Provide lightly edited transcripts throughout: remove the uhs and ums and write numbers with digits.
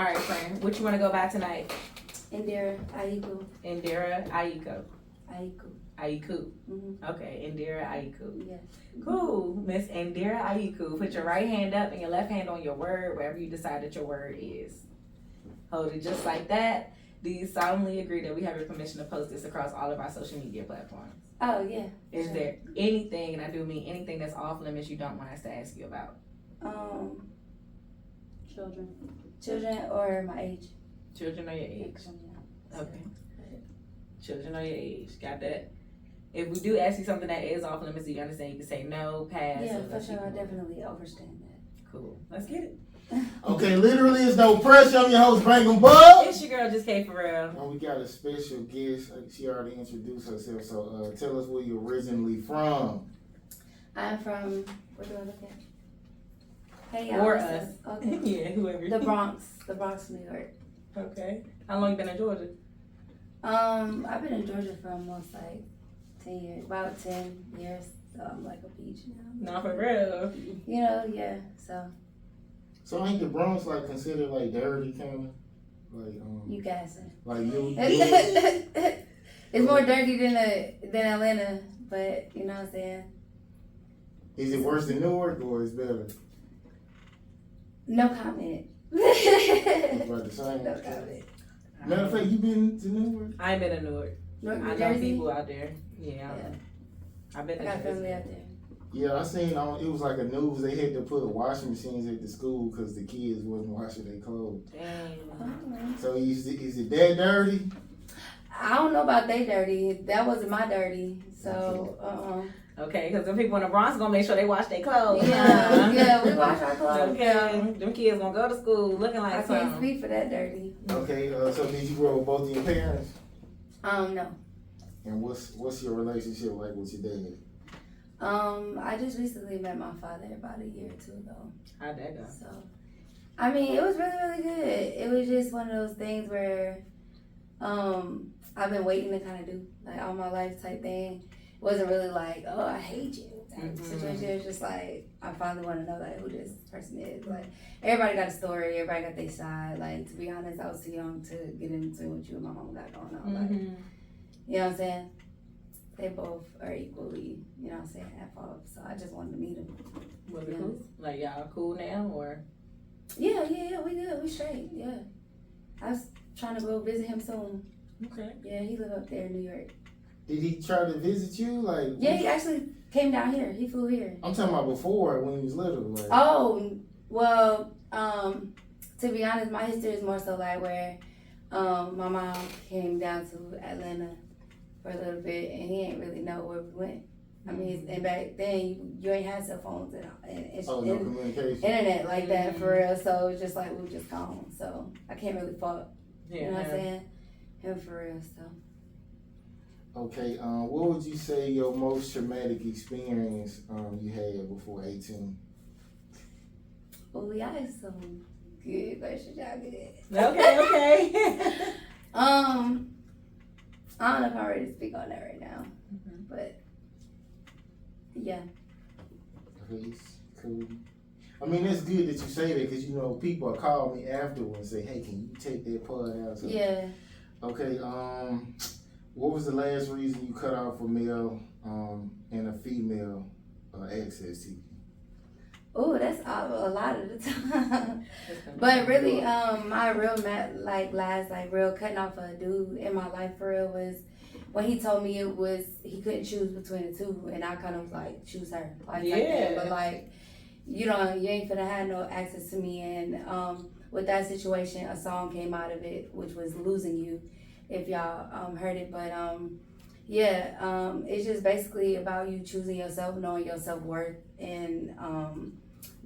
All right, friend. What you want to go by tonight? Indira Aiku. Indira Aiku. Aiku. Aiku. Mm-hmm. Okay, Indira Aiku. Yes. Cool. Miss Indira Aiku. Put your right hand up and your left hand on your word, wherever you decide that your word is. Hold it just like that. Do you solemnly agree that we have your permission to post this across all of our social media platforms? Oh, yeah. Is there anything, and I do mean anything, that's off limits you don't want us to ask you about? Children or my age. Children or your age? Okay. Children or your age. Got that? If we do ask you something that is off limits, do you understand? You can say no, pass. Yeah, for sure. I definitely understand that. Cool. Let's get it. Okay, literally, it's no pressure. I'm your host, Bangembugg. It's your girl, Just K for real. And we got a special guest. She already introduced herself, so tell us where you're originally from. I'm from, where do I look at? Hey, y'all. Or us. Okay. Yeah, whoever. The Bronx, New York. Okay. How long you been in Georgia? I've been in Georgia for almost like 10 years, about 10 years. So I'm like a beach now. No, for real. You know, yeah. So ain't the Bronx like considered like dirty kind of? Like You guessing. like you It's more dirty than Atlanta, but you know what I'm saying? Is it worse than Newark or is it better? No comment. It's about the same. No comment. Matter of fact, you been to Newark? I ain't been in Newark. New I know Jersey? people out there. Yeah. I've been I in got Jersey. family out there. Yeah, I seen on it was like a news they had to put washing machines at the school because the kids wasn't washing their clothes. Damn. So is it that dirty? I don't know about they dirty. That wasn't my dirty. So, Okay, because the people in the Bronx gonna make sure they wash their clothes. Yeah, we wash our clothes. Okay, them kids gonna go to school looking like I can't something. speak for that dirty. Okay, so did you grow with both of your parents? No. And what's your relationship like with your dad? I just recently met my father about a year or two ago. How'd that go? So, I mean, it was really, really good. It was just one of those things where, I've been waiting to kind of do, like, all my life type thing. It wasn't really like, oh, I hate you type situation. It was just like, I finally want to know, like, who this person is. Like, everybody got a story. Everybody got their side. Like, to be honest, I was too young to get into what you and my mom got going on. Like, you know what I'm saying? They both are equally, you know what I'm saying, at fault. So I just wanted to meet them. Was it cool? Like, y'all cool now, or? Yeah, we good. We straight, yeah. I was trying to go visit him soon. Okay. Yeah, he live up there in New York. Did he try to visit you? Like Yeah, he actually came down here. He flew here. I'm talking about before when he was little. Like. Oh, well, to be honest, my history is more so like where my mom came down to Atlanta for a little bit, and he ain't really know where we went. I mean, and back then you ain't had cell phones and no communication. internet like that for real. So it's just like we were just gone. So I can't really fault. You know what I'm saying? Him for real. So. Okay. What would you say your most traumatic experience you had before 18? Oh, we got some good questions, y'all good. Okay. I don't know if I'm ready to speak on that right now, but yeah. Okay, cool. I mean, it's good that you say that because, you know, people call me afterwards and say, hey, can you take that part out? So, Yeah. Okay, what was the last reason you cut off a male and a female access to you? Oh, that's a lot of the time. But really, my real real cutting off a dude in my life for real was when he told me it was he couldn't choose between the two, and I kind of was like, choose her, like that. But like, you ain't finna have no access to me. And with that situation, a song came out of it, which was "Losing You," if y'all heard it. But it's just basically about you choosing yourself, knowing your self-worth, and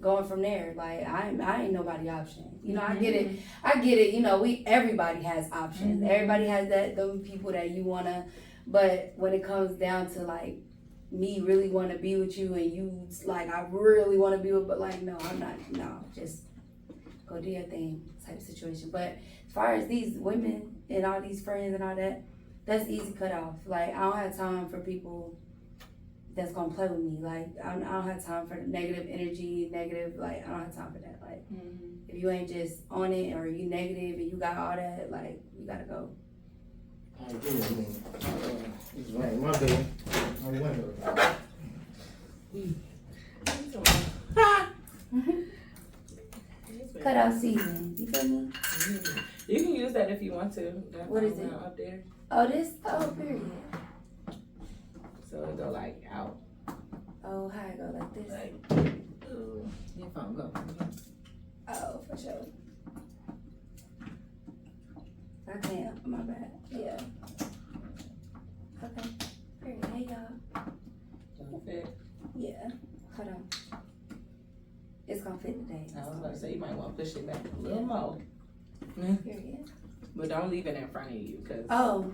going from there. Like I ain't nobody option. You know, I get it. You know, everybody has options. Everybody has them people that you wanna. But when it comes down to like me really want to be with you, and you like I really want to be with, but like no, I'm not. No, just go do your thing type of situation. But as far as these women and all these friends and all that, that's easy cut off. Like I don't have time for people that's gonna play with me. Like I don't have time for the negative energy, negative. Like I don't have time for that. Like if you ain't just on it or you negative and you got all that, like you gotta go. I give me a minute. It's right. My bad. My window. Cut out season. You feel me? You can use that if you want to. That What is phone it? Up there. Oh, this. Oh, period. So it'll go like out. Oh, how it go like this? Like, your phone go. Oh, for sure. I can't. My bad. Yeah. Okay. Period. Hey, y'all. Perfect. Yeah. Hold on. It's gonna fit today. I was about to say you might want to push it back a little more. Period. But don't leave it in front of you because Oh,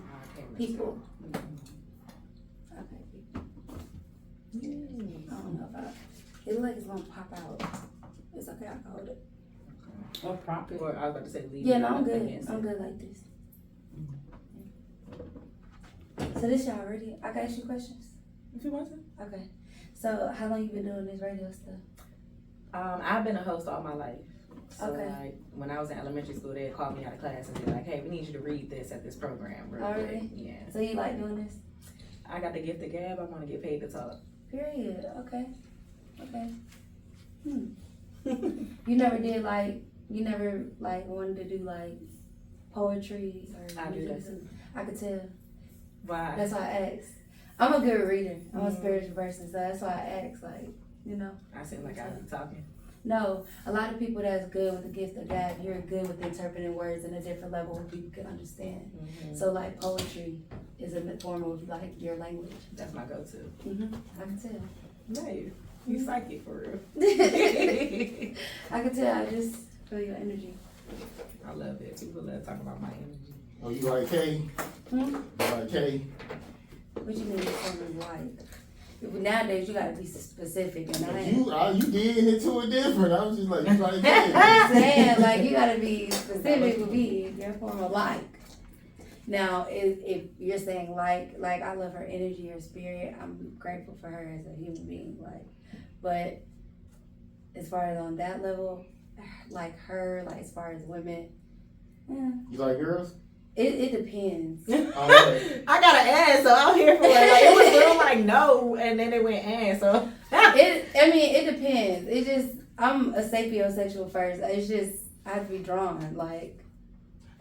people. Okay, people. I don't know if it looks like it's gonna pop out. It's okay, I can hold it. Or prop it. Or I was about to say leave Yeah, it no, I'm up good. against I'm it. good like this. So this y'all ready? I can ask you questions? If you want to. Okay. So how long you been doing this radio stuff? I've been a host all my life. So Okay. like when I was in elementary school, they'd call me out of class and be like, "Hey, we need you to read this at this program." Real quick. Alright. Yeah. So you like doing this? I got the gift of gab. I want to get paid to talk. Period. Okay. Okay. You never did you never wanted to do poetry or I do music? that. I could tell. Why? That's why I asked. I'm a good reader. I'm a Mhm. spiritual person, so that's why I asked. I seem like I be talking. No, a lot of people that's good with the gift of God, you're good with interpreting words in a different level where people can understand. Mm-hmm. So poetry is a form of your language. That's my go-to. I can tell. No, you psychic for real. I can tell. I just feel your energy. I love it. People love talking about my energy. Oh, you like K? Hmm? You like K? What you mean something like? Nowadays you gotta be specific, and I ain't. You getting into it different. I was just like, you like K. I'm saying you gotta be specific with me. Your form of like. Now, if you're saying like I love her energy, her spirit. I'm grateful for her as a human being. But as far as on that level, like her, as far as women, You like girls? it depends. Alright. I got an ass, so I'm here for it. It was real no, and then it went and so. It depends. It just I'm a sapiosexual first. It's just I have to be drawn.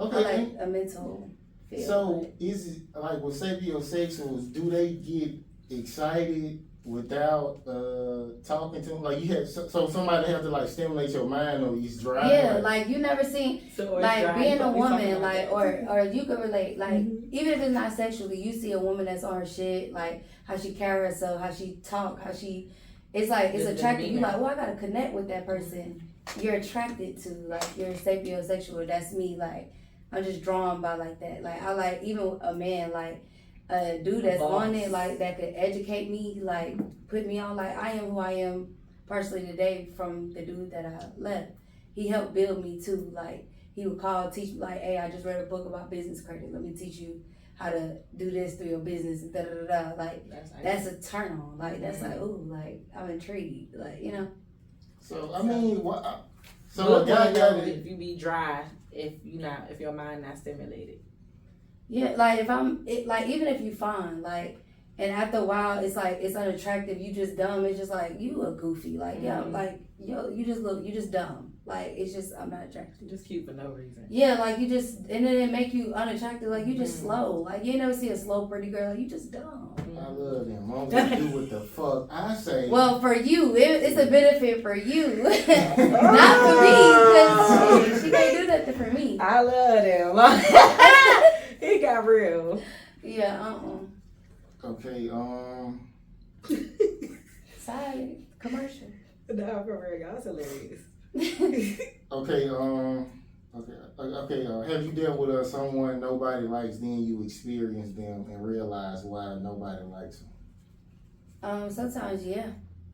Okay. I like a mental feel. So is it with sapiosexuals, do they get excited without talking to them? Like you have so somebody have to stimulate your mind or you drive. Yeah, you never seen So being a woman, that. or you could relate, even if it's not sexually, you see a woman that's on her shit, how she carry herself, how she talk, how she, it's The attractive. You demeanor. I gotta connect with that person. You're attracted to, you're sapiosexual. That's me. I'm just drawn by that. I like even a man, a dude that's Boss. on it, that could educate me, put me on. I am who I am personally today from the dude that I left. He helped build me too. He would call, teach me, hey, I just read a book about business credit. Let me teach you how to do this through your business. Da da da da. That's a turn on. That's ooh, I'm intrigued. So I mean, what? So Good a guy one, got though, it. if you be dry, if your mind not stimulated. Yeah, if I'm, even if you find, and after a while, it's it's unattractive, you just dumb, it's just you a goofy, you just dumb. It's just, I'm not attracted. Just cute for no reason. Yeah, you just, and then it make you unattractive, you just slow. You never see a slow, pretty girl, you just dumb. I love them. Long as they do what the fuck I say. Well, for you, it's a benefit for you. Not for me, because she can't do nothing for me. I love them. It got real. Yeah, Okay, Side commercial. No, for real, y'all was hilarious. okay, have you dealt with someone nobody likes, then you experience them and realize why nobody likes them? Sometimes, yeah.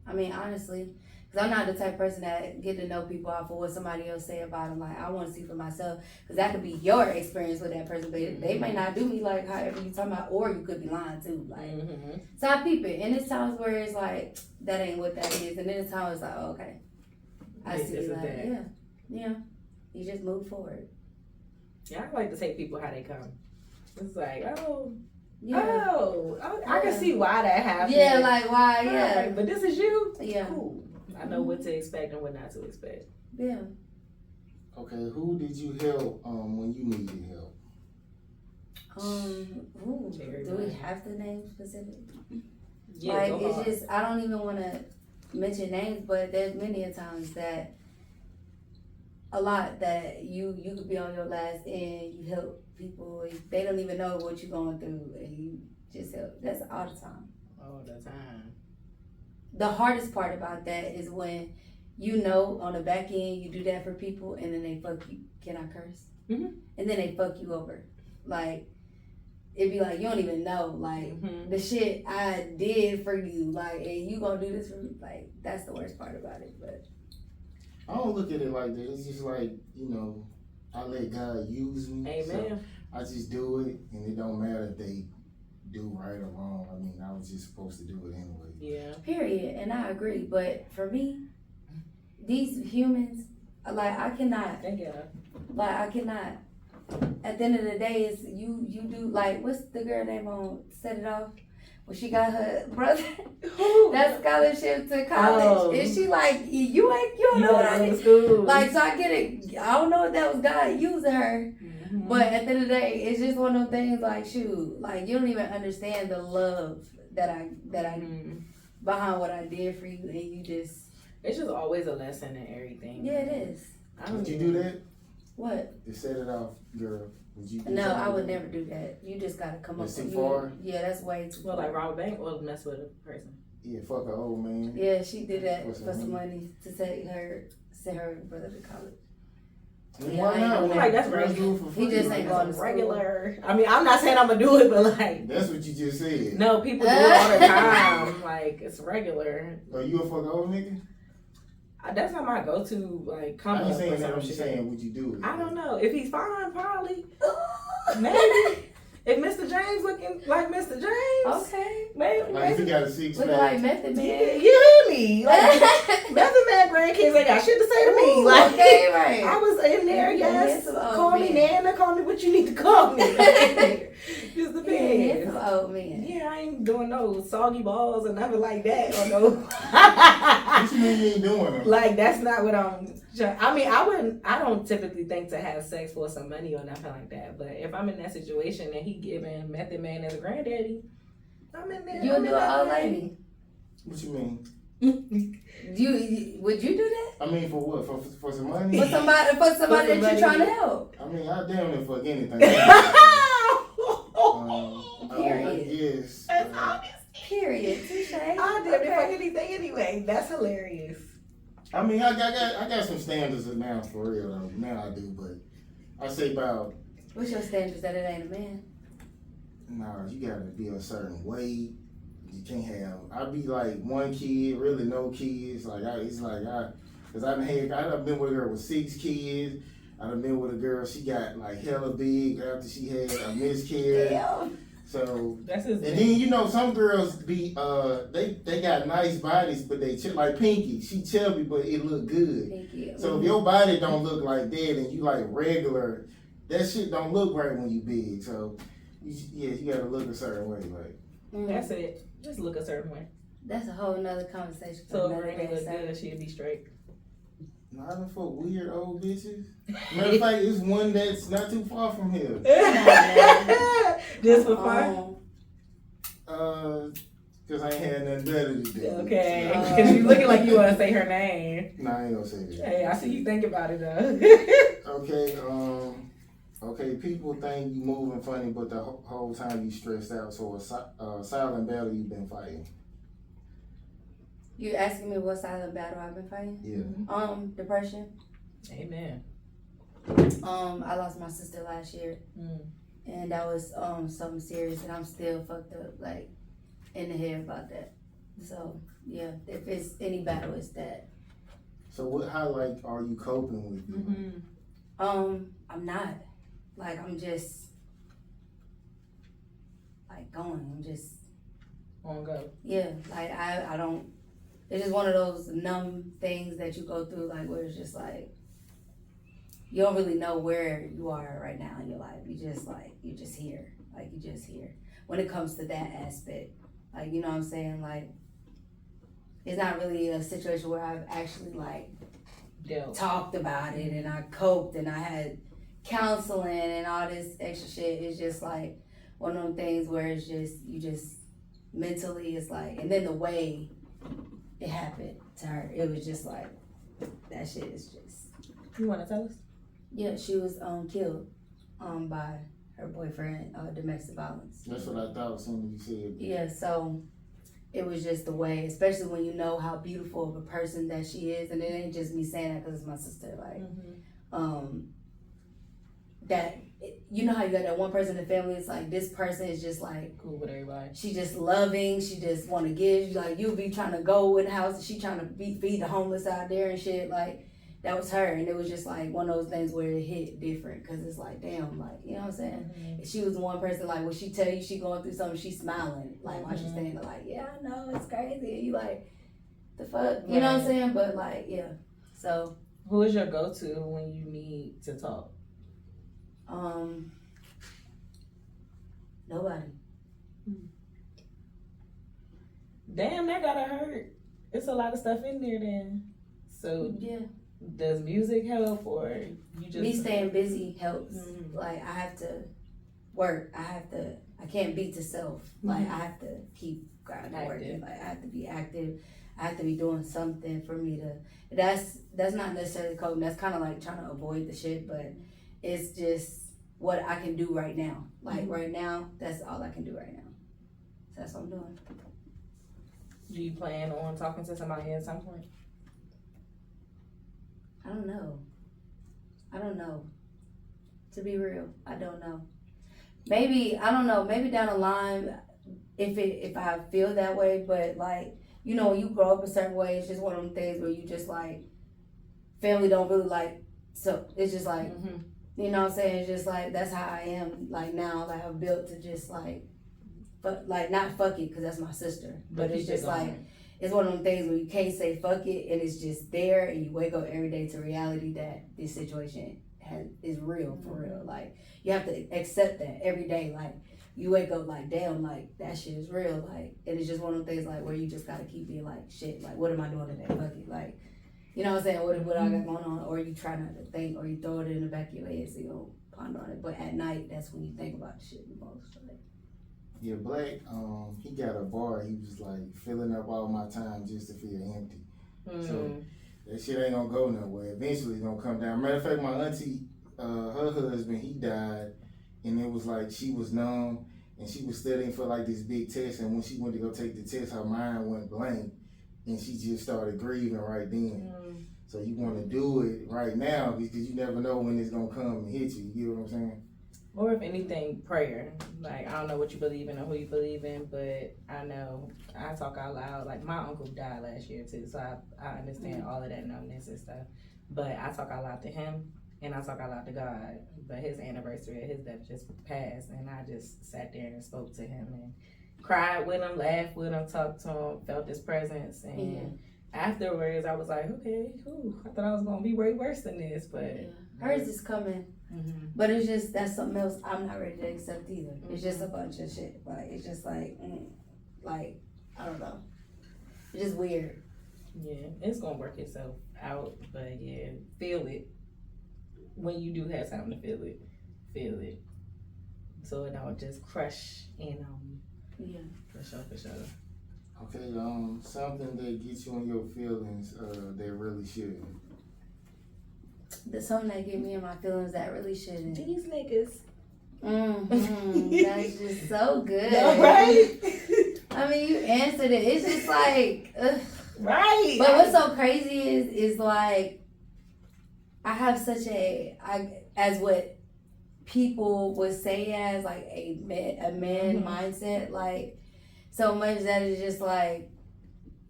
I mean, honestly, Cause I'm not the type of person that get to know people off of what somebody else say about them. Like I want to see for myself, cause that could be your experience with that person, but they may not do me like however you talking about, or you could be lying too. Like, so I peep it, and it's times where it's like that ain't what that is, and then it's times it's like, oh, okay, I Yeah, see, this is like, that. yeah, you just move forward. Yeah, I like to take people how they come. It's like, oh, Yeah, I can see why that happened. yeah, like why, Right, yeah, but this is you. yeah, Cool. I know what to expect and what not to expect. yeah. Okay, who did you help when you needed help? Ooh, do we have to name specific? Yeah, Like go it's hard. just I don't even want to mention names, but there's many a times that a lot that you could be on your last end, you help people, they don't even know what you're going through, and you just help. That's all the time. All the time. The hardest part about that is when you know on the back end you do that for people, and then they fuck you. Can I curse? Mhm. And then they fuck you over. Like it'd be like you don't even know, like the shit I did for you, like, and you gonna do this for me, like that's the worst part about it. But I don't look at it like that. It's just like, I let God use me. Amen. So I just do it, and it don't matter if they do right or wrong. I mean, I was just supposed to do it anyway. Yeah. period, and I agree. But for me, these humans, like I cannot. Like I cannot. At the end of the day, it's you do like what's the girl name on Set It Off? When she got her brother that scholarship to college, Oh. and she like you don't know what I mean. School. Like so I get it. I don't know if that was God using her, but at the end of the day, it's just one of those things. Like shoot, like you don't even understand the love that I behind what I did for you, and you just It's just always a lesson in everything. yeah, it is. Would you do that? What? To set it off, girl. Would you? Do No, something I would like that? never do that. You just gotta come That's up too with far? Yeah, that's way too Well, far. like rob a bank or mess with a person. Yeah, fuck an old man. Yeah, she did that For for some some money to send her brother to college. And Yeah, why I not? ain't When like, that's girls right. do it for He free, just like, ain't going to school. Regular. I mean, I'm not saying I'm gonna do it, but like, That's what you just said. no, people do it all the time. Like, it's regular. Are you a fuck old nigga? That's not my go-to. Like, come I ain't up saying with that. some I'm just shit. saying, would you do it? I don't know. If he's fine, probably. Maybe. If Mr. James looking like Mr. James, Okay. maybe. Like if he got a six Look pack. like Method Yeah, Man. you hear me? Like, Method Man grandkids ain't got shit to say to me. Like, okay, right. I was in there, Yeah, yes. handsome old Call me man. Nana, call me what you need to call me. Just Yeah, depends. handsome old man. Yeah, I ain't doing no soggy balls or nothing like that. Or no. What you mean you ain't doing them? Like, that's not what I mean, I don't typically think to have sex for some money or nothing like that. But if I'm in that situation and he giving Method Man as a granddaddy, I'm in there. You'll do an old lady. What you mean? Would you do that? I mean, for what? For some money? For somebody that you're trying to help. I mean, I damn near fuck anything. Period. Yes. That's obvious. Period. Touche. I did it for anything anyway. That's hilarious. I mean, I got some standards now for real though. Now I do, but I say about What's your standards that it ain't a man? nah. You gotta be a certain weight. You can't have. I be like one kid, really no kids. Like cause I've been with a girl with 6 kids. I've been with a girl. She got like hella big after she had a miscarriage. Damn. So That's his. and then some girls be they got nice bodies, but they like Pinky. She chubby, but it look good. Thank you. So if your body don't look like that and you like regular, that shit don't look right when you big. So you gotta look a certain way. Like That's it. Just look a certain way. That's a whole nother conversation. for So if another Granny day, look so. good, she'd be straight. not even for weird old bitches. Matter of fact, it's one that's not too far from here. Just for fun. Cause I ain't had nothing better to do. Okay. So- Because you looking like you want to say her name. Nah, I ain't gonna say that. Hey, I see you think about it though. Okay, people think you moving funny, but the whole time you stressed out. So a silent battle you've been fighting. You asking me what silent battle I've been fighting? Yeah. Depression. Amen. I lost my sister last year, and that was something serious, and I'm still fucked up, like in the head about that. So yeah, if it's any battle, it's that. So what? How like are you coping with it? Mm-hmm. I'm not. Like, I'm just like going. I'm just On go. yeah. Like I don't. It's just one of those numb things that you go through, like where it's just like you don't really know where you are right now in your life. You just like you're just here. Like you just here. When it comes to that aspect, like you know what I'm saying, like. It's not really a situation where I've actually like talked about it and I coped and I had counseling and all this extra shit. It's just like one of them things where it's just you just mentally it's like, and then the way it happened to her, it was just like that shit is just. You want to tell us? Yeah, she was killed by her boyfriend, domestic violence. That's what I thought as soon as you said. Yeah, so. It was just the way, especially when you know how beautiful of a person that she is, and it ain't just me saying that because it's my sister. Like, that you know how you got that one person in the family. It's like this person is just like cool with everybody. She just loving. She just want to give. Like you'll be trying to go in the house, and she trying to feed the homeless out there and shit. Like that was her, and it was just like one of those things where it hit different because it's like damn, like you know what I'm saying. If she was the one person like when she tell you she going through something, she smiling like while she's standing there like yeah I know it's crazy. And you like the fuck, you know what I'm saying? But like yeah, so who is your go to when you need to talk? Nobody. Damn, that gotta hurt. It's a lot of stuff in there then. So yeah. Does music help or you just me staying busy helps. Like I have to work. I can't beat to self. Like I have to keep grinding, working. Like I have to be active. I have to be doing something for me to. That's not necessarily coping. That's kind of like trying to avoid the shit, but it's just what I can do right now. Like right now, that's all I can do right now. So that's what I'm doing. Do you plan on talking to somebody at some point? I don't know. To be real, I don't know. Maybe I don't know. Maybe down the line, if I feel that way, but like you know, when you grow up a certain way, it's just one of them things where you just like family don't really like. So it's just like you know what I'm saying. It's just like that's how I am. Like now, like I'm built to just like, like not fuck it because that's my sister, but it's just like. It's one of them things where you can't say fuck it and it's just there and you wake up every day to reality that this situation is real for real. Like you have to accept that every day. Like you wake up like damn, like that shit is real. Like and it's just one of them things like where you just gotta keep being like shit. Like what am I doing today? Fuck it. Like you know what I'm saying? What I got going on? Or you try not to think or you throw it in the back of your head so you don't ponder on it. But at night that's when you think about the shit the most. Like, yeah, Black, he got a bar. He was like filling up all my time just to feel empty. So that shit ain't gonna go nowhere. Eventually it's gonna come down. Matter of fact, my auntie, her husband, he died, and it was like she was numb, and she was studying for like this big test, and when she went to go take the test, her mind went blank, and she just started grieving right then. So you want to do it right now because you never know when it's gonna come and hit you. You get what I'm saying? Or if anything, prayer. Like, I don't know what you believe in or who you believe in, but I know I talk out loud. Like, my uncle died last year, too, so I understand all of that numbness and stuff. But I talk out loud to him, and I talk out loud to God. But his anniversary of his death just passed, and I just sat there and spoke to him and cried with him, laughed with him, talked to him, felt his presence. And afterwards, I was like, okay, I thought I was going to be way worse than this, but... Hers is coming. But it's just that's something else I'm not ready to accept either. It's just a bunch of shit. Like it's just like I don't know. It's just weird. Yeah, it's gonna work itself out, but yeah, feel it when you do have time to feel it. Feel it, so it don't just crush in on you. Yeah, for sure. Okay, something that gets you on your feelings that really shouldn't. There's something that get me in my feelings that really shouldn't. These niggas. That's just so good. No, right? I mean, you answered it. It's just like, ugh. Right. But what's so crazy is like, I have such as what people would say as like a man mindset, like so much that is just like,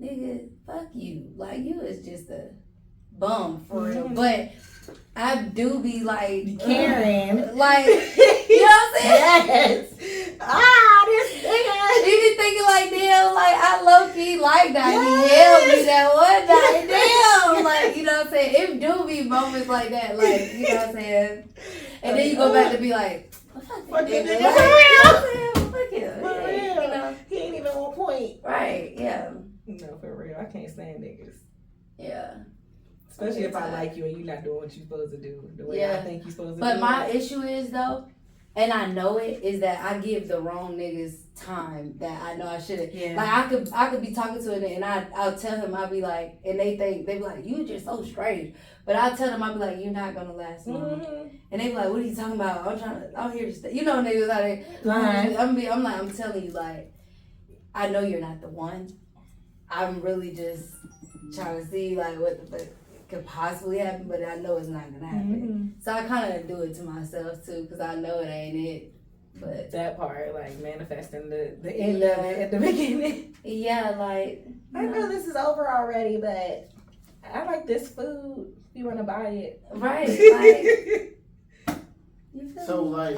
nigga, fuck you. Like you is just a bum for real. Mhm. But I do be like Karen. like you know what I'm saying? Yes. This nigga. You be thinking like, damn, like I low key like that. He held me that one night. Damn, like you know what I'm saying? It do be moments like that, like you know what I'm saying? And then you go back to be like, well, fuck Fuck that that nigga. nigga. For You know what I'm saying? Fuck him. For Yeah, real. you know? He ain't even on point. Right, yeah. No, for real. I can't stand niggas. Yeah. Especially if I like you and you not doing what you supposed to do the way I Yeah. think you supposed to But do my it. issue is though, and I know it, is that I give the wrong niggas time that I know I shouldn't. Yeah. Like I could be talking to a nigga and I'll tell him, I'll be like, and they be like, you just so strange. But I'll tell them, I'll be like, you're not gonna last long. Mm-hmm. And they be like, what are you talking about? I'm here to stay. You know, niggas out there. Lying. I'm telling you, like, I know you're not the one. I'm really just trying to see like what the fuck could possibly happen, but I know it's not gonna happen. Mm-hmm. So I kind of do it to myself too, because I know it ain't it. But That part, like manifesting the end of it at the beginning. yeah, like I know this is over already, but I like this food. You want to buy it? right, like you feel So me? like,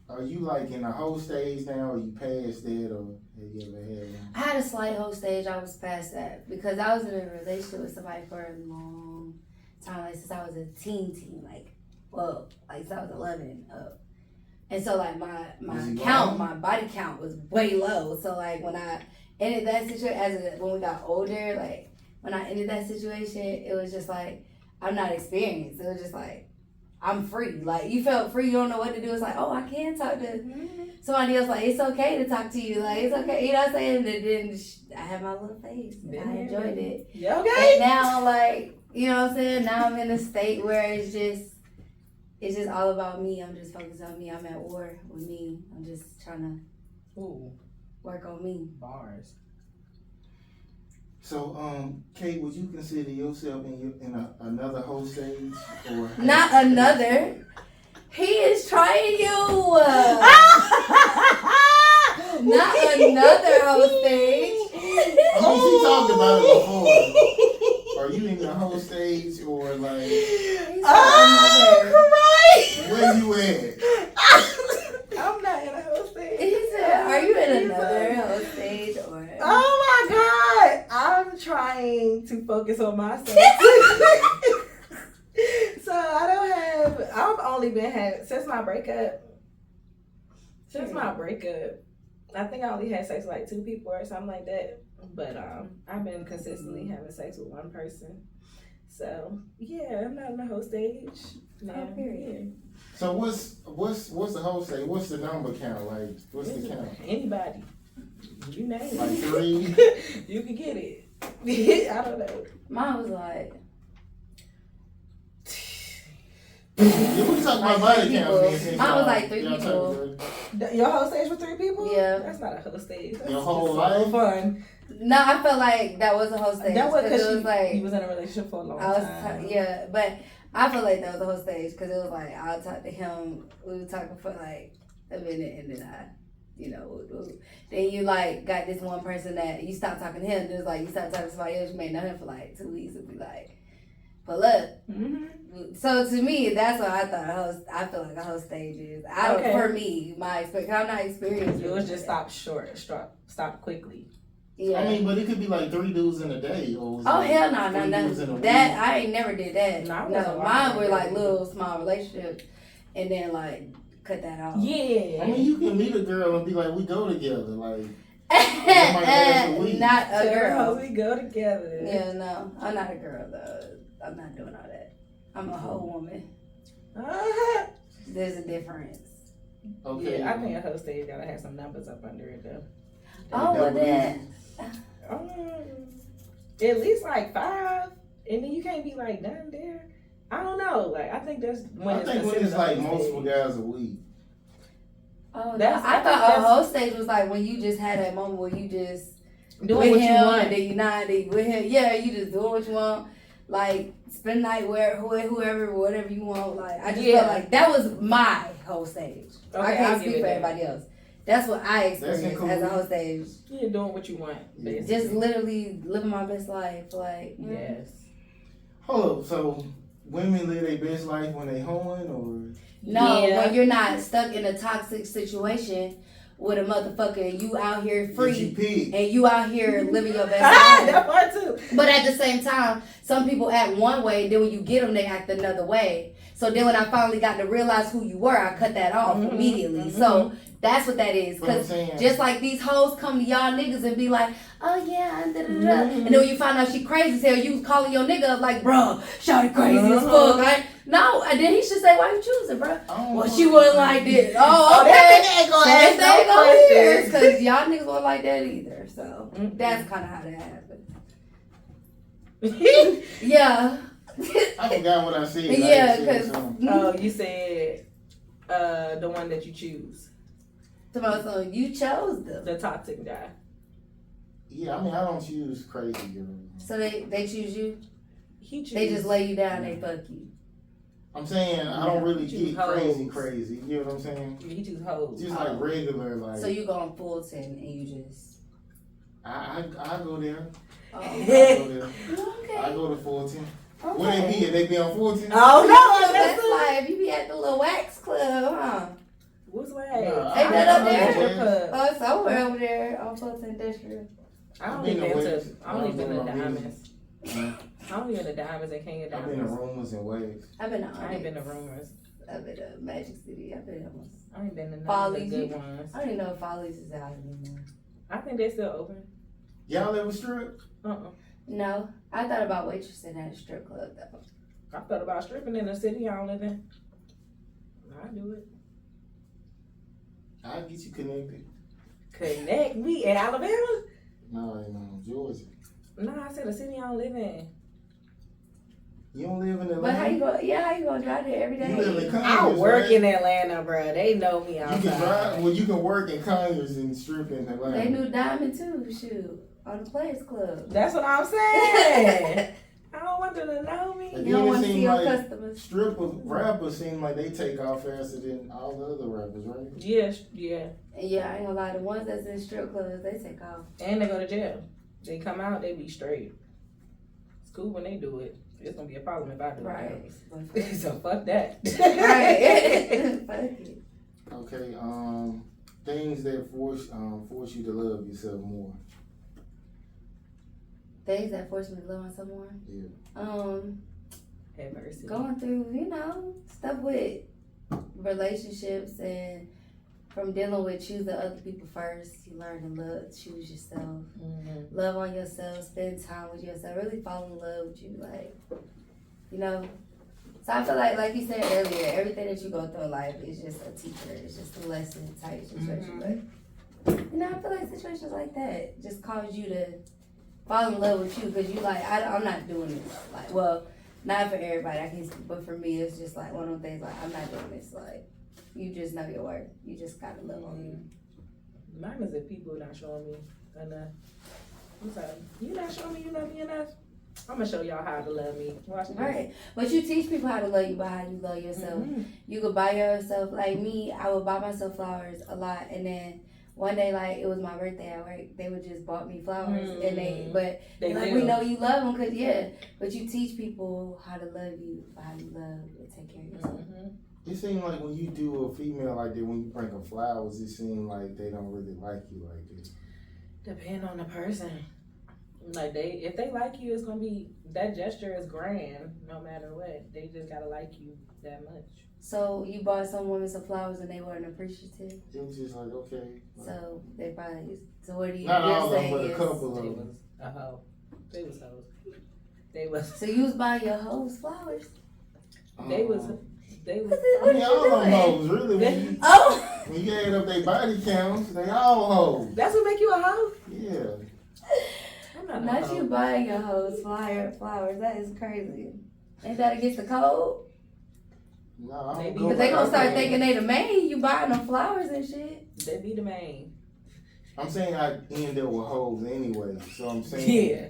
are you like in a whole stage now, or you past that, or have you ever had one? I had a slight whole stage. I was past that because I was in a relationship with somebody for a long time, like since I was a teen, like since I was 11 up. And so like my Was he count, long? my body count was way low. So like when I ended that situation, when we got older, like when I ended that situation, it was just like I'm not experienced. It was just like I'm free. Like you felt free. You don't know what to do. It's like, oh, I can talk to somebody else. Like it's okay to talk to you. Like it's okay. You know what I'm saying? And then I had my little face. I enjoyed it. You okay? And now, like you know what I'm saying? Now I'm in a state where it's just all about me. I'm just focused on me. I'm at war with me. I'm just trying to Ooh, work on me. bars. So, Kate, would you consider yourself in another whole stage, or Not another. He is trying you. Not another whole stage. I mean, she talked about it before. Are you in the whole stage, or like where you at? I'm not in a whole stage. He said, "Are you in another whole stage or?" Oh my God! I'm trying to focus on myself. So I've only been since my breakup. I think I only had sex with like 2 people or something like that. But I've been consistently having sex with one person. So yeah, I'm not in the whole stage. No, period. So what's the whole stage? What's the number count? Like, what's the count? Anybody. You name it. Like 3? You can get it. I don't know. Mine was like Yeah, we talk about body people. count. Man, since Mine was like 3 y'all people. talking Your whole stage with 3 people? Yeah. That's not a whole stage. That's Your whole just life? fun. No, I felt like that was a whole stage. That was it because was like you was in a relationship for a long I was time. yeah, but I feel like that was the whole stage because it was like I'll talk to him. We were talking for like a minute, and then then you like got this one person that you stopped talking to him. There's like you stopped talking to somebody else. You may know him for like 2 weeks and be like, but look. Mm-hmm. So to me, that's what I thought. I feel like a whole stage is. Okay. For me, my experience. I'm not experienced. It was just stop quickly. Yeah. I mean, but it could be like 3 dudes in a day. Or Oh hell no, 3 dudes in a no! week. That I ain't never did that. No, No, mine were like little small relationships, and then like cut that off. Yeah. I mean, you can meet a girl and be like, we go together. Like, last a week. Not a girl. We go together. Yeah, no, I'm not a girl though. I'm not doing all that. I'm a whole woman. Uh-huh. There's a difference. okay. Yeah, I think a whole stage gotta have some numbers up under it though. Oh, well then. At least like 5, and then you can't be like done there. I don't know. Like I think that's when I think when it's considered a like whole multiple stage. guys a week. Oh, no. That's- I I thought think a that's- whole stage was like when you just had that moment where you just Doing with what you him, want. and then you not with him. Yeah, you just doing what you want. Like spend the night where whoever, whatever you want. Like I just felt like that was my whole stage. I Okay, can't I'll speak give for it that. everybody else. That's what I experienced included. as a whole stage. You're doing what you want, basically. Just literally living my best life. Like Yes. Hold up, so women live their best life when they hoeing, or? No, Yeah. when you're not stuck in a toxic situation with a motherfucker and you out here That free you pick. and you out here living your best life. That part too. But at the same time, some people act one way, then when you get them, they act another way. So then when I finally got to realize who you were, I cut that off Mhm, immediately. mhm. So that's what that is. But I'm Because saying, just like these hoes come to y'all niggas and be like, oh yeah, da da da. Mhm. And then when you find out she crazy as hell, you calling your nigga up like, bruh, shawty crazy as Uh-huh. fuck, right? No, and then he should say, why you choosing, bruh? I don't Well, know. she wasn't like this. Oh, Oh, okay. that ain't gonna Same ask thing no over here. questions. Because y'all niggas weren't like that either. So Mm-mm. that's kind of how that happened. Yeah. I forgot what I said. Yeah, I said 'cause- something. Oh, you said the one that you choose, So you chose them. the toxic guy. Yeah, I mean, I don't choose crazy girls. So they choose you. He choose. They just lay you down. They fuck you. I'm saying I don't really Choose get crazy, hoes. crazy. You know what I'm saying? He choose hoes. Just like regular, like So you go on Fulton and you just. I go there. Oh, I go there. okay. I go to 14. Okay. Where they be at? They be on 14? Oh So no, that's that's like you be at the little wax club, huh? what's way? No, Ain't that up there? there? Oh, it's somewhere over there on Fulton Industrial. I I've only been been to to. West. I only I've been been to on Diamonds. I only been to Diamonds and King of I've been to Diamonds. rumors and waves. I've been to I ain't been to Onyx. Rumors. I've been to Magic City. I've been to almost. I ain't been to none of the Follies. good ones. I don't even know if Follies is out anymore. I think they still open. Y'all ever strip? No, I thought about waitressing at a strip club though. I thought about stripping in the city I don't live in. I do it. I'll get you connected. Connect me in Alabama? No, in Georgia. No, I said the city I don't live in. You don't live in Atlanta? But how you go? Yeah, how you gonna drive there every day? You live in I Conyers, work right? in Atlanta, bro. They know me You outside. can drive. Well, you can work in Conyers and strip in Atlanta. They knew Diamond too. Shoot, on the Players Club. That's what I'm saying. I don't want them to know me. And You don't then it want to see seem your like customers. strippers, rappers seem like they take off faster than all the other rappers, right? Yes, yeah. And yeah, I ain't gonna lie. The ones that's in strip clubs, they take off. And they go to jail. They come out, they be straight. It's cool when they do it. It's gonna be a problem if I do Right. it. So fuck that. Right. Fuck it. Okay, things that force you to love yourself more. Things that force me to love on someone. Yeah. Adversity. Going through, stuff with relationships and from dealing with choosing other people first. You learn to love, choose yourself, Mm-hmm. love on yourself, spend time with yourself, really fall in love with you, So I feel like you said earlier, everything that you go through in life is just a teacher. It's just a lesson type situation. But I feel like situations like that just cause you to fall in love with you because you I'm not doing this. Not for everybody, I can, but for me, it's just like one of them things. I'm not doing this. You just know your worth. You just gotta love on you. Mine is if people not showing me enough. I'm sorry. You not showing me you love me enough? I'm gonna show y'all how to love me. Watch this. Right. But you teach people how to love you by how you love yourself. Mhm. You could buy yourself, like me, I would buy myself flowers a lot, and then one day, it was my birthday at work, they would just bought me flowers, and They we do. know you love them, but you teach people how to love you by how you love and take care of yourself. Mhm. It seems like when you do a female like that, when you bring her flowers, it seems like they don't really like you like that. Depend on the person. If they like you, it's gonna be, that gesture is grand no matter what. They just gotta like you that much. So you bought some women some flowers and they weren't appreciative. It was just like, okay. So they probably. So what do you? Not you're all of them, saying but a is- couple They of them. was a hoe. They was hoes. They was. So you was buying your hoes flowers. They was. They was. I mean, all of them hoes, really. Oh. When you add up their body counts, they all hoes. That's what make you a hoe. Yeah. I'm not a Not hoe. you buying your hoes flowers. That is crazy. Ain't that against the code? No, I Maybe. don't go But they by gonna start that. thinking they the main. You buying them flowers and shit. They be the main. I'm saying I end up with hoes anyway. So I'm saying Yeah.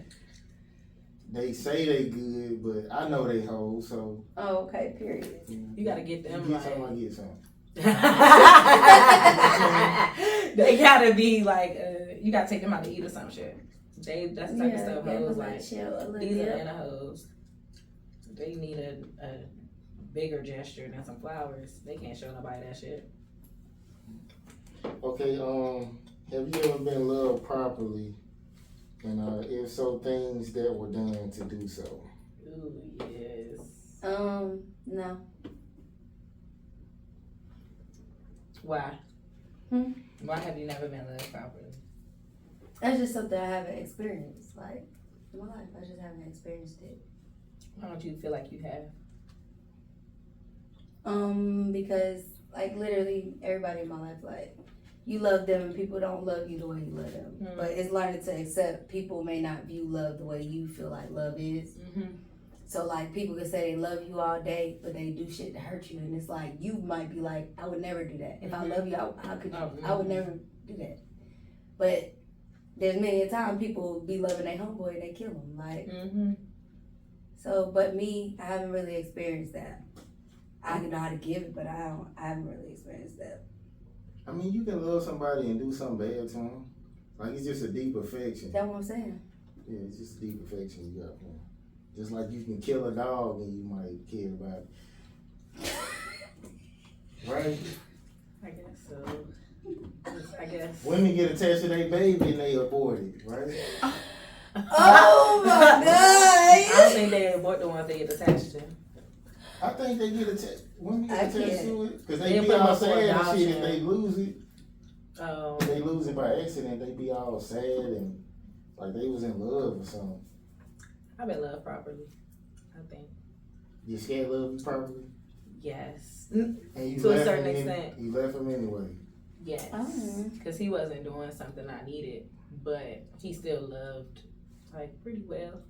they say they good, but I know they hoes, so Oh, okay. Period. You gotta get them you like. get some, I get some. They gotta be like, you gotta take them out to eat or some shit. That's the type of stuff they hoes was like. chill a little These bit. Atlanta hoes. they need a bigger gesture than some flowers. They can't show nobody that shit. Okay, have you ever been loved properly? And if so, things that were done to do so. Ooh, yes. No. Why? Hmm? Why have you never been loved properly? That's just something I haven't experienced, like, in my life. I just haven't experienced it. Why don't you feel like you have? Because, like, literally everybody in my life, like, you love them and people don't love you the way you love them. Mm-hmm. But it's learning to accept people may not view love the way you feel like love is. Mm-hmm. So, like, people can say they love you all day, but they do shit to hurt you. And it's like, you might be like, I would never do that. If I love you, how could you? I would never do that. But there's many a time people be loving their homeboy and they kill him. Like, so, but me, I haven't really experienced that. I know how to give it, but I haven't really experienced that. I mean, you can love somebody and do something bad to them. Like, it's just a deep affection. That's what I'm saying. Yeah, it's just a deep affection you got for them. Just like you can kill a dog and you might care about it. Right? I guess so. I guess. Women get attached to their baby and they abort it, right? Oh my God! I don't think they abort the ones they get attached to. I think they get attached. Women get I attached can't. to it because They they be put all them for sad and adoption. shit if they lose it. Oh. If they lose it by accident, they be all sad and like they was in love or something. I've been loved properly, I think. You scared love you properly? Yes. And you To a left certain him extent. You left him anyway. Yes. Oh. Because he wasn't doing something I needed, but he still loved, like, pretty well.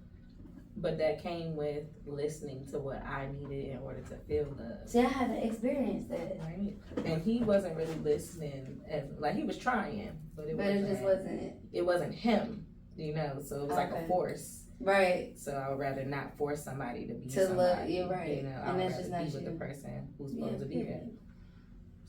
But that came with listening to what I needed in order to feel love. See, I haven't experienced that. Right? And he wasn't really listening, as like, he was trying, but it just wasn't. It wasn't him, you know, so it was like a Okay. force. Right. So I would rather not force somebody to be To somebody. love, you're right. You know, And I would that's just rather be not with the you. person who's supposed to be period. there.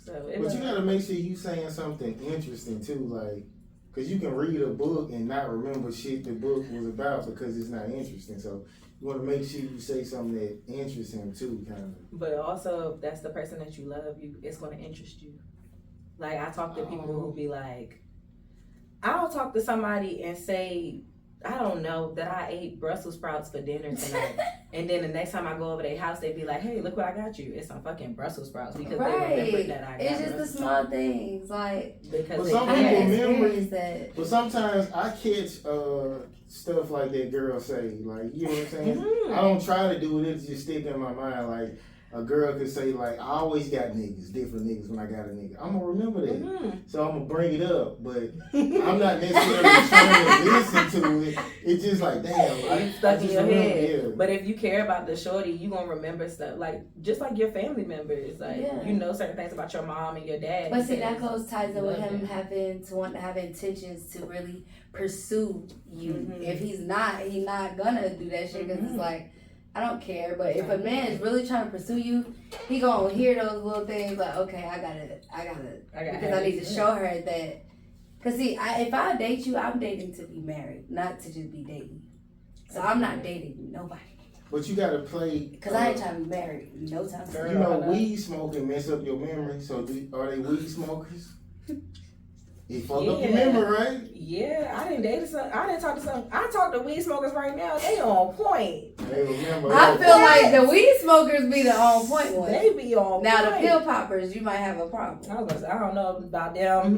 So it But was. you gotta make sure you saying something interesting too, like, cause you can read a book and not remember shit the book was about because it's not interesting. So you wanna make sure you say something that interests him too, kind of. But also, if that's the person that you love, it's going to interest you. Like, I talk to people who be like, I'll talk to somebody and say, I don't know, that I ate Brussels sprouts for dinner tonight. And then the next time I go over their house, they be like, hey, look what I got you. It's some fucking Brussels sprouts because they remembered that I got It's just the Brussels small things, like, because But they some I people haven't memory- experienced that. But sometimes I catch stuff like that girl say, like, you know what I'm saying? Mhm. I don't try to do it, it's just stick in my mind. Like, a girl could say, like, I always got niggas, different niggas when I got a nigga. I'm gonna remember that. Mhm. So I'm gonna bring it up, but I'm not necessarily trying to listen to it. It's just like, damn, It's stuck in just your remember, head. yeah. But if you care about the shorty, you gonna remember stuff like just like your family members. Like Yeah. you know certain things about your mom and your dad. But see, that because goes ties in with love him it. wanting to have intentions to really pursue you. Mhm. If he's not gonna do that shit because Mhm. it's like, I don't care. But if a man is really trying to pursue you, he gonna hear those little things like, okay, I gotta, because I need to show her that. Cause see, if I date you, I'm dating to be married, not to just be dating. So I'm not dating nobody. But you gotta play. Cause I ain't trying to be married no time soon. You know, weed smoking mess up your memory. So are they weed smokers? It fuck up your Yeah. memory, right? Yeah, I didn't date some. I didn't talk to some. I talk to weed smokers right now. They on point. They remember. I that. feel like the weed smokers be the on point ones. They be on Now point. the pill poppers, you might have a problem. I was gonna say, I don't know about them.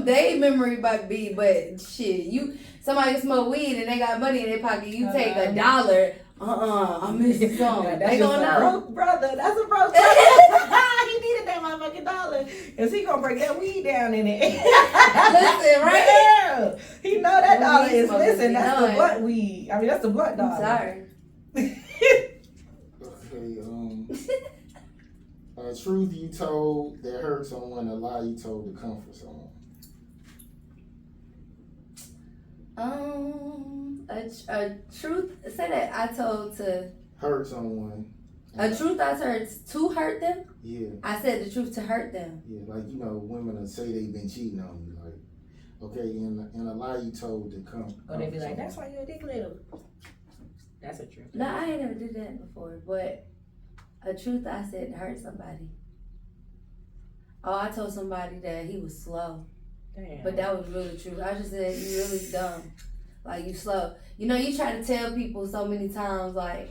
They memory might be, but shit, somebody can smoke weed and they got money in their pocket. You take $1. I'm missing something. That's They just gonna a know. broke brother. That's a broke brother. He needed that motherfucking dollar. Cause he gonna break that weed down in it. Listen, right? Yeah. He know that The dollar weed is smokers missing. be That's the knowing. blunt weed. I mean, that's the blunt dollar. I'm sorry. Okay, a truth you told that hurt someone, a lie you told to comfort someone. A truth. Say that I told to. Hurt someone. A truth I told to hurt them. Yeah, I said the truth to hurt them. yeah. Like, you know, women will say they've been cheating on you. Like, okay, and a lie you told to come. Or they be like, that's why you're a dick little. That's a truth. No, I ain't never did that before, but a truth I said hurt somebody. Oh, I told somebody that he was slow. Damn. But that was really true. I just said, you really dumb. Like, you slow. You know, you try to tell people so many times, like,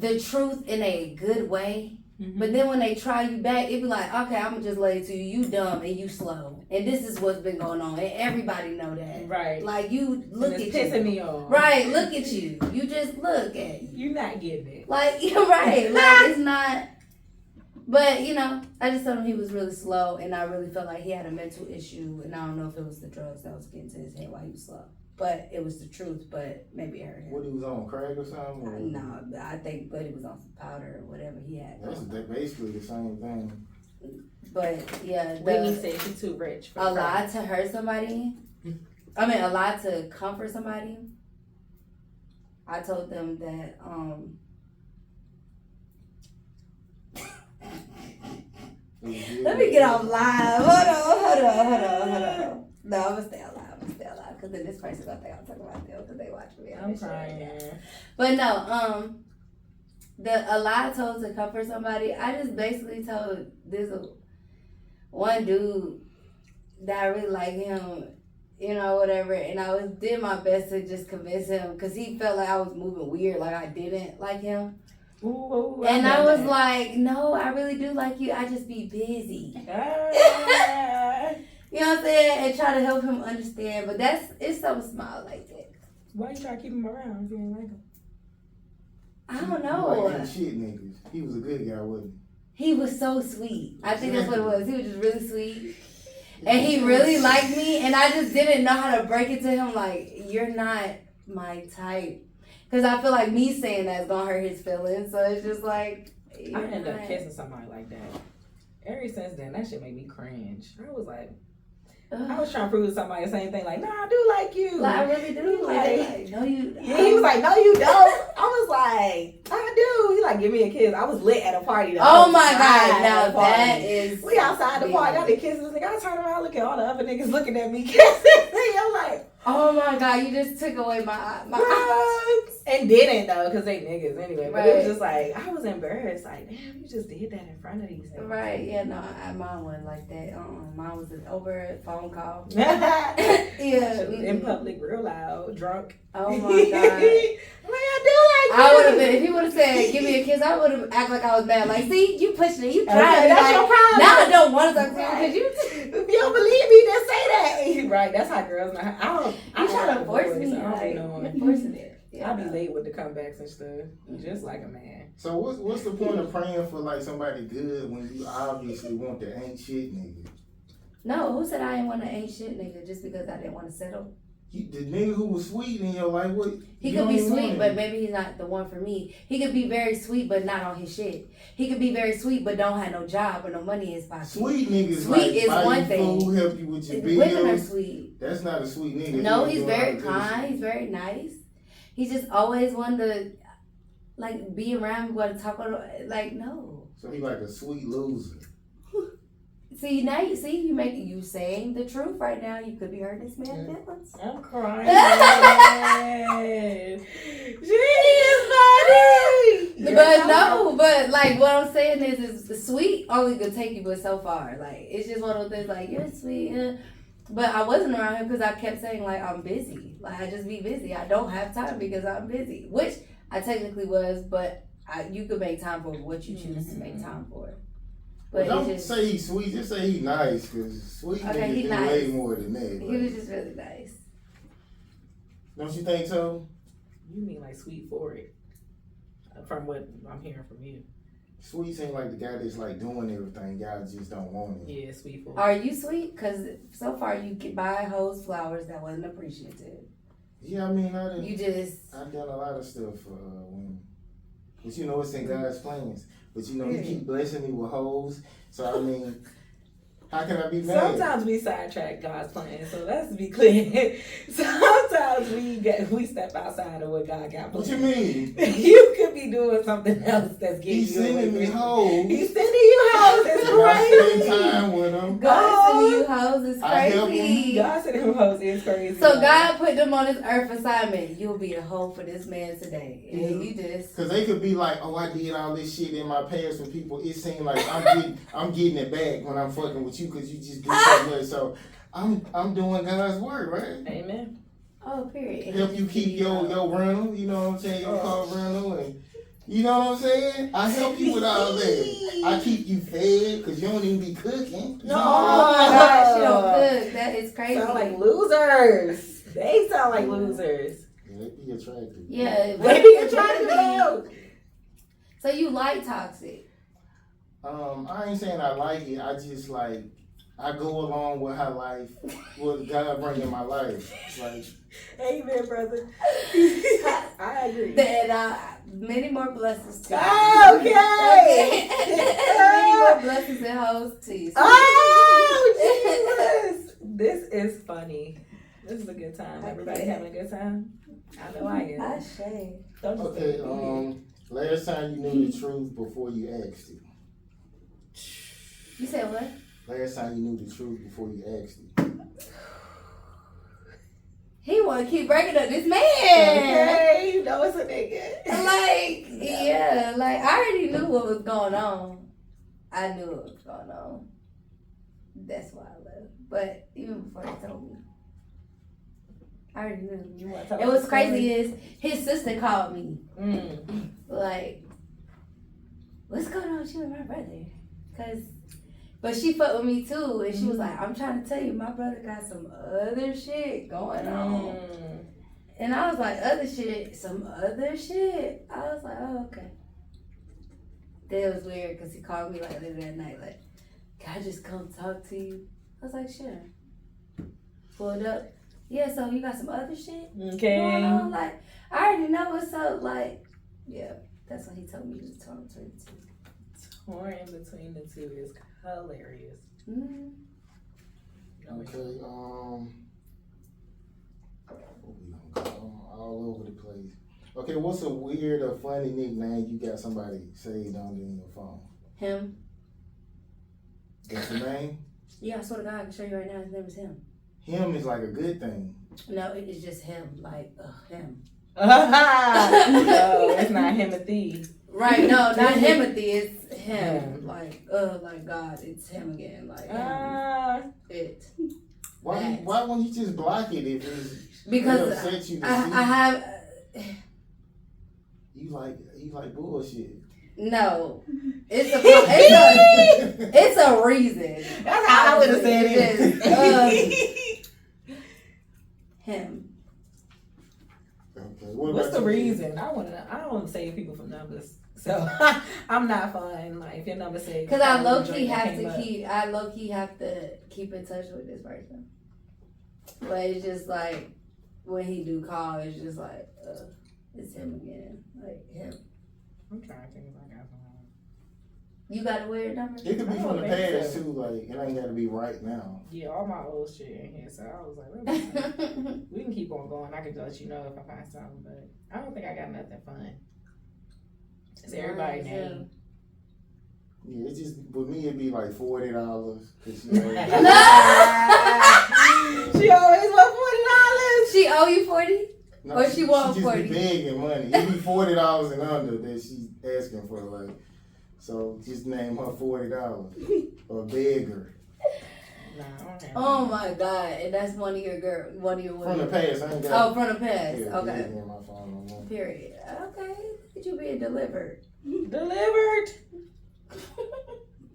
the truth in a good way. Mm-hmm. But then when they try you back, it be like, okay, I'm going to just lay it to you. You dumb and you slow. And this is what's been going on. And everybody know that. Right. Like, you look and at it's you. pissing me off. Right, look at you. You just look at you. You're not getting it. Like, you're right. Like, it's not. But, you know, I just told him he was really slow, and I really felt like he had a mental issue, and I don't know if it was the drugs that was getting to his head while he was slow. But it was the truth, but maybe it hurt him. What, he was on crack or something? Or? No, I think Buddy was on some powder or whatever he had. That's basically the same thing. But, yeah. Whitney said she's too rich. For a lie to hurt somebody, a lie to comfort somebody, I told them that, let me get off live. Hold on. No, I'm gonna stay alive. Because then this person gonna think I'm talking about them because they watch me. I'm crying. But no, a lie told to comfort somebody. I just basically told this one dude that I really like him, you know, whatever. And I did my best to just convince him because he felt like I was moving weird, like I didn't like him. Ooh, and I was like, no, I really do like you. I just be busy. You know what I'm saying? And try to help him understand. But it's something small like that. Why you try to keep him around if you ain't like him? I don't know. Like them shit niggas. He was a good guy, wasn't he? He was so sweet. I think that's what it was. He was just really sweet. And he really liked me. And I just didn't know how to break it to him. Like, you're not my type. Because I feel like me saying that is going to hurt his feelings. So it's just like. I ended up kissing somebody like that. Ever since then, that shit made me cringe. I was like, I was trying to prove to somebody the same thing. Like, nah, I do like you. Like, I really do. Like, no, you. Yeah, he was like, no, you don't. I was like, I do. He like, give me a kiss. I was lit at a party though. Oh my God. Now that is. We outside the party. I did kisses. Like, I turn around, look at all the other niggas looking at me kissing. I'm like, oh my God, you just took away my eyes. And didn't though, because they niggas anyway. But right. it was just like, I was embarrassed. Like, damn, you just did that in front of these niggas. Right, yeah, no, mine wasn't like that. Mine was an over phone call. Yeah. In Mm-hmm. public, real loud, drunk. Oh my God. Like, I do like you. I would have been, if he would have said, give me a kiss, I would have acted like I was bad. Like, see, you pushed it, you tried. Okay, that's like, your problem. Now I don't want to talk to you Right. because you. If you don't believe me, then say that. Right, that's how girls know. You trying to force me. So I Like, don't you're know. forcing it. Yeah, I'll be late with the comebacks and stuff. Just like a man. So what's the point of praying for like somebody good when you obviously want the ain't shit nigga? No, who said I didn't want to ain't shit nigga just because I didn't want to settle? The nigga who was sweet in your life, what? He could be sweet, but maybe he's not the one for me. He could be very sweet, but not on his shit. He could be very sweet, but don't have no job or no money in his pocket. Sweet niggas Sweet like is buy one you thing. food, help you with your Women are bills. sweet. That's not a sweet nigga. No, He he's doing all very the good kind. shit. He's very nice. He's just always wanted to, like, be around me, want to talk about, like, no. So he like a sweet loser. See, now you saying the truth right now. You could be hurting this man's feelings. I'm crying. She is funny. But no, but like what I'm saying is the sweet only could take you but so far. Like it's just one of those things. Like you're sweet, but I wasn't around him because I kept saying like I'm busy. Like I just be busy. I don't have time because I'm busy, which I technically was. But you could make time for what you choose to make time for. But Well, don't just, say he's sweet. Just say he's nice, cause sweet Okay, niggas he do nice. way more than that. he was just really nice. Don't you think so? You mean like sweet for it? From what I'm hearing from you. Sweet seems like the guy that's like doing everything. Guys just don't want it. Yeah, sweet for it. Are you sweet? Because so far you can buy hoes flowers that wasn't appreciative. Yeah, I mean, I've done a lot of stuff for women. But you know, it's in God's plans. But you know, he keep blessing me with hoes. So I mean, how can I be mad? Sometimes we sidetrack God's plan, so let's be clear. Sometimes we step outside of what God got planned. What you mean? You could be doing something else that's getting He's you away sending from me it. hoes. He's sending you hoes. It's And I spend crazy. time with them. God sending you hoes is I help crazy. God said them hoes is crazy. So God put them on this earth assignment. You'll be a hoe for this man today. And you just. Cause they could be like, oh, I did all this shit in my past with people. It seemed like I'm getting it back when I'm fucking with you, cause you just do so much. So I'm doing God's work, right? Amen. Oh, period. Help you keep your rental. You know what I'm saying? Your car rental, and you know what I'm saying. I help you with all that. I keep you fed, cause you don't even be cooking. No, oh my God, she don't cook. That is crazy. Sound like losers. They sound like losers. Yeah, they be attractive. Yeah, They be attractive though. So you like toxic? I ain't saying I like it. I just like I go along with her life, what God bring in my life. Like, Amen, brother. I agree. And many more blessings to you. Okay. Many more blessings and hoes to you. Oh, Jesus. This is funny. This is a good time. Everybody having a good time? I know I am. I shame. Don't you okay, think last time you knew the truth before you asked it. You said what? Last time you knew the truth before you asked it. He want to keep breaking up this man. Okay, you know it's a nigga. Like, yeah, like I already knew what was going on. I knew what was going on. That's why I left. But even before he told me, I already knew. You want to talk And what's crazy is his sister called me. Mm. Like, what's going on with you and my brother? But she fucked with me too, and she was like, I'm trying to tell you, my brother got some other shit going on. And I was like, other shit? Some other shit? I was like, oh, okay. Then it was weird, because he called me like later that night, like, can I just come talk to you? I was like, sure. Pulled up. Yeah, so you got some other shit Okay. going on? Like, I already know what's up. Like, yeah, that's what he told me. He was torn between the two. Torn between the two is hilarious. Mm-hmm. Okay, all over the place. Okay, what's a weird or funny nickname you got somebody saved under in your phone? Him. That's the name? Yeah, I swear to God, I can show you right now. His name is him. Him is like a good thing. No, it is just him. Like, him. No, it's not Timothy. Right, no, not Timothy. It's him. Like God, it's him again. Like, him. It. Why won't you just block it if it's Because upset you to I see? have. You like bullshit. No, it's a reason. That's how I would have said it. Him. Okay. What's the reason? I don't save people from numbers, so I'm not fun. Like if your number says. Because I low key have to keep in touch with this person. But it's just like when he do call, it's just like it's him again, like him. I'm trying to think if I got someone. You got a weird number? It could be I from don't the think past so. too. Like it ain't got to be right now. Yeah, all my old shit in here, so I was like, we can keep on going. I can let you know if I find something, but I don't think I got nothing fun. It's everybody name. Yeah, it's just with me it'd be like $40 because She always want $40. She owe you 40? no, Or she want just 40. be begging money. It'd be $40 and under that she's asking for. Like, so just name her $40 or beg her. Nah, I don't have Oh my God! And that's one of your From women. the past, I ain't got. Oh, from the past. Yeah, Okay. begging on my phone no more. Period. Okay. Look at you being delivered. delivered.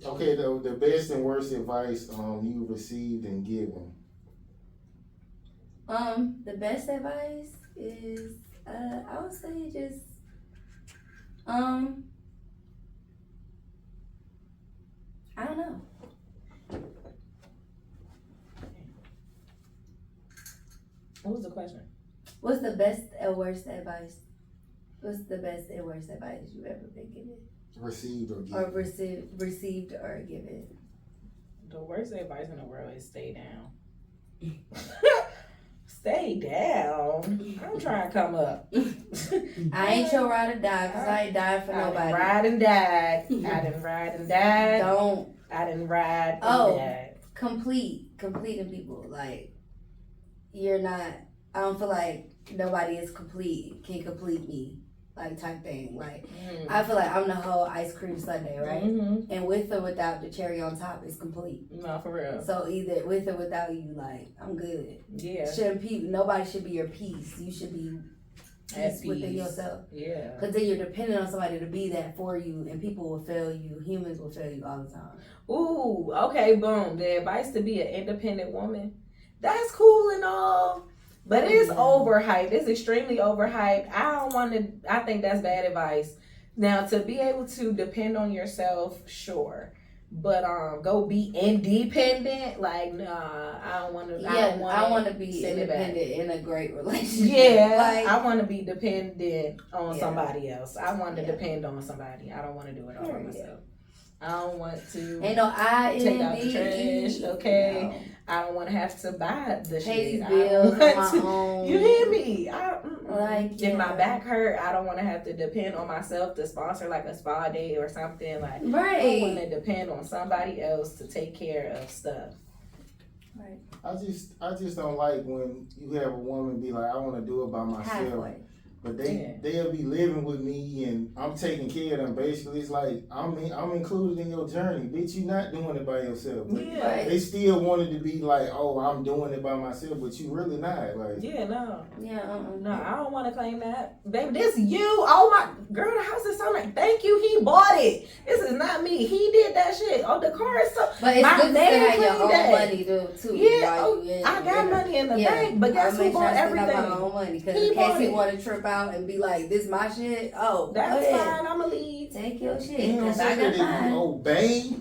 Okay, the best and worst advice you received and given. The best advice is I would say just I don't know. What was the question? What's the best and worst advice? What's the best and worst advice you've ever been given? Received or given. Or received or given? The worst advice in the world is stay down. Stay down. I'm trying to come up. I ain't your ride or die because I ain't dying for nobody. Ride and died. I didn't ride and died. Don't. I didn't ride and Oh. died. completing people. Like, you're not, I don't feel like nobody is can complete me, like, type thing. Like, I feel like I'm the whole ice cream sundae, right? Mm-hmm. And with or without the cherry on top is complete. No, for real. So either with or without you, like, I'm good. Yeah. Nobody should be your piece. You should be peace within yourself. Yeah. Because then you're dependent on somebody to be that for you, and people will fail you. Humans will fail you all the time. Ooh, okay, boom. The advice to be an independent woman, that's cool and all, but it's overhyped. It's extremely overhyped. I think that's bad advice. Now, to be able to depend on yourself, sure. But go be independent, like, nah, I don't want to. Yeah, I want to be independent in a great relationship. Yeah, like, I want to be dependent on somebody else. I want to depend on somebody. I don't want to do it all by myself. I don't want to ain't no take out the trash. Okay, no. I don't want to have to buy the Pay shit. these bills on my to, own. You hear me? If my back hurt, I don't want to have to depend on myself to sponsor like a spa day or something. Like, right. I want to depend on somebody else to take care of stuff. Right. I just don't like when you have a woman be like, I want to do it by myself. Halfway. But they'll be living with me and I'm taking care of them. Basically, it's like I'm included in your journey, bitch. You not doing it by yourself. But Yeah. they still wanted to be like, oh, I'm doing it by myself, but you really not. Like, Yeah, no. Yeah. No, I don't want to claim that. Baby, this you. Oh my girl, the house is so nice. Thank you. He bought it. This is not me. He did that shit. Oh, the car is so. But it's my good to man have your own cleaned that. money too. Yeah, I got money in the bank, but guess who bought everything? I my own money because He in bought case he it. want to trip out and be like, "This my shit." Oh, That's go ahead. fine. I'ma leave. Take your shit. you know what I'm Cause I saying? got That mine. you obey.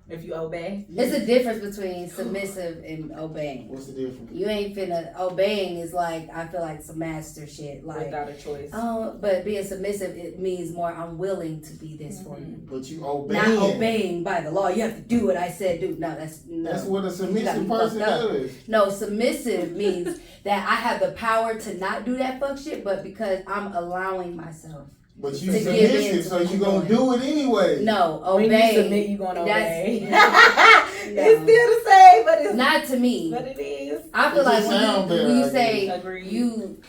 If you obey. It's a difference between submissive and obeying. What's the difference? You ain't finna obeying is like I feel like some master shit. Like Without a choice. but being submissive it means more I'm willing to be this for you. But you obey. Not obeying by the law. You have to do what I said do. No, that's what a submissive person does. No, submissive means that I have the power to not do that fuck shit, but because I'm allowing myself. But you To give submissive, in so to you what gonna you're do it anyway. No, When obey. you submit, you gonna obey. No. It's still the same, but it's Not to me. But it is. I feel It like just sound better, when you I say Agreed. you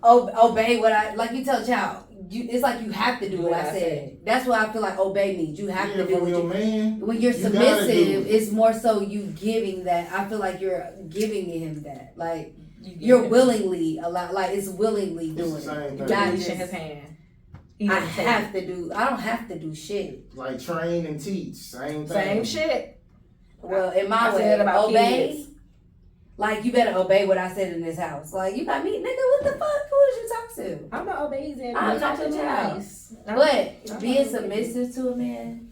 obey what I like, you tell a child. It's like you have to do what I said. That's what I feel like obey means. You have to do from what your you. man. When you're you gotta do submissive, it. it's more so you giving that. I feel like you're giving him that. Like You you're get it. willingly allowed. Like it's willingly It's doing the same it. thing. You're Not reaching just, his hand. I have to do. I don't have to do shit. Like train and teach, same thing. Same shit. Well, in my I way, said about obey. kids. Like you better obey what I said in this house. Like you got me, nigga. What the fuck? Who did you talk to? I'm not obeying. I'm not your child. Nice. But being submissive to a man,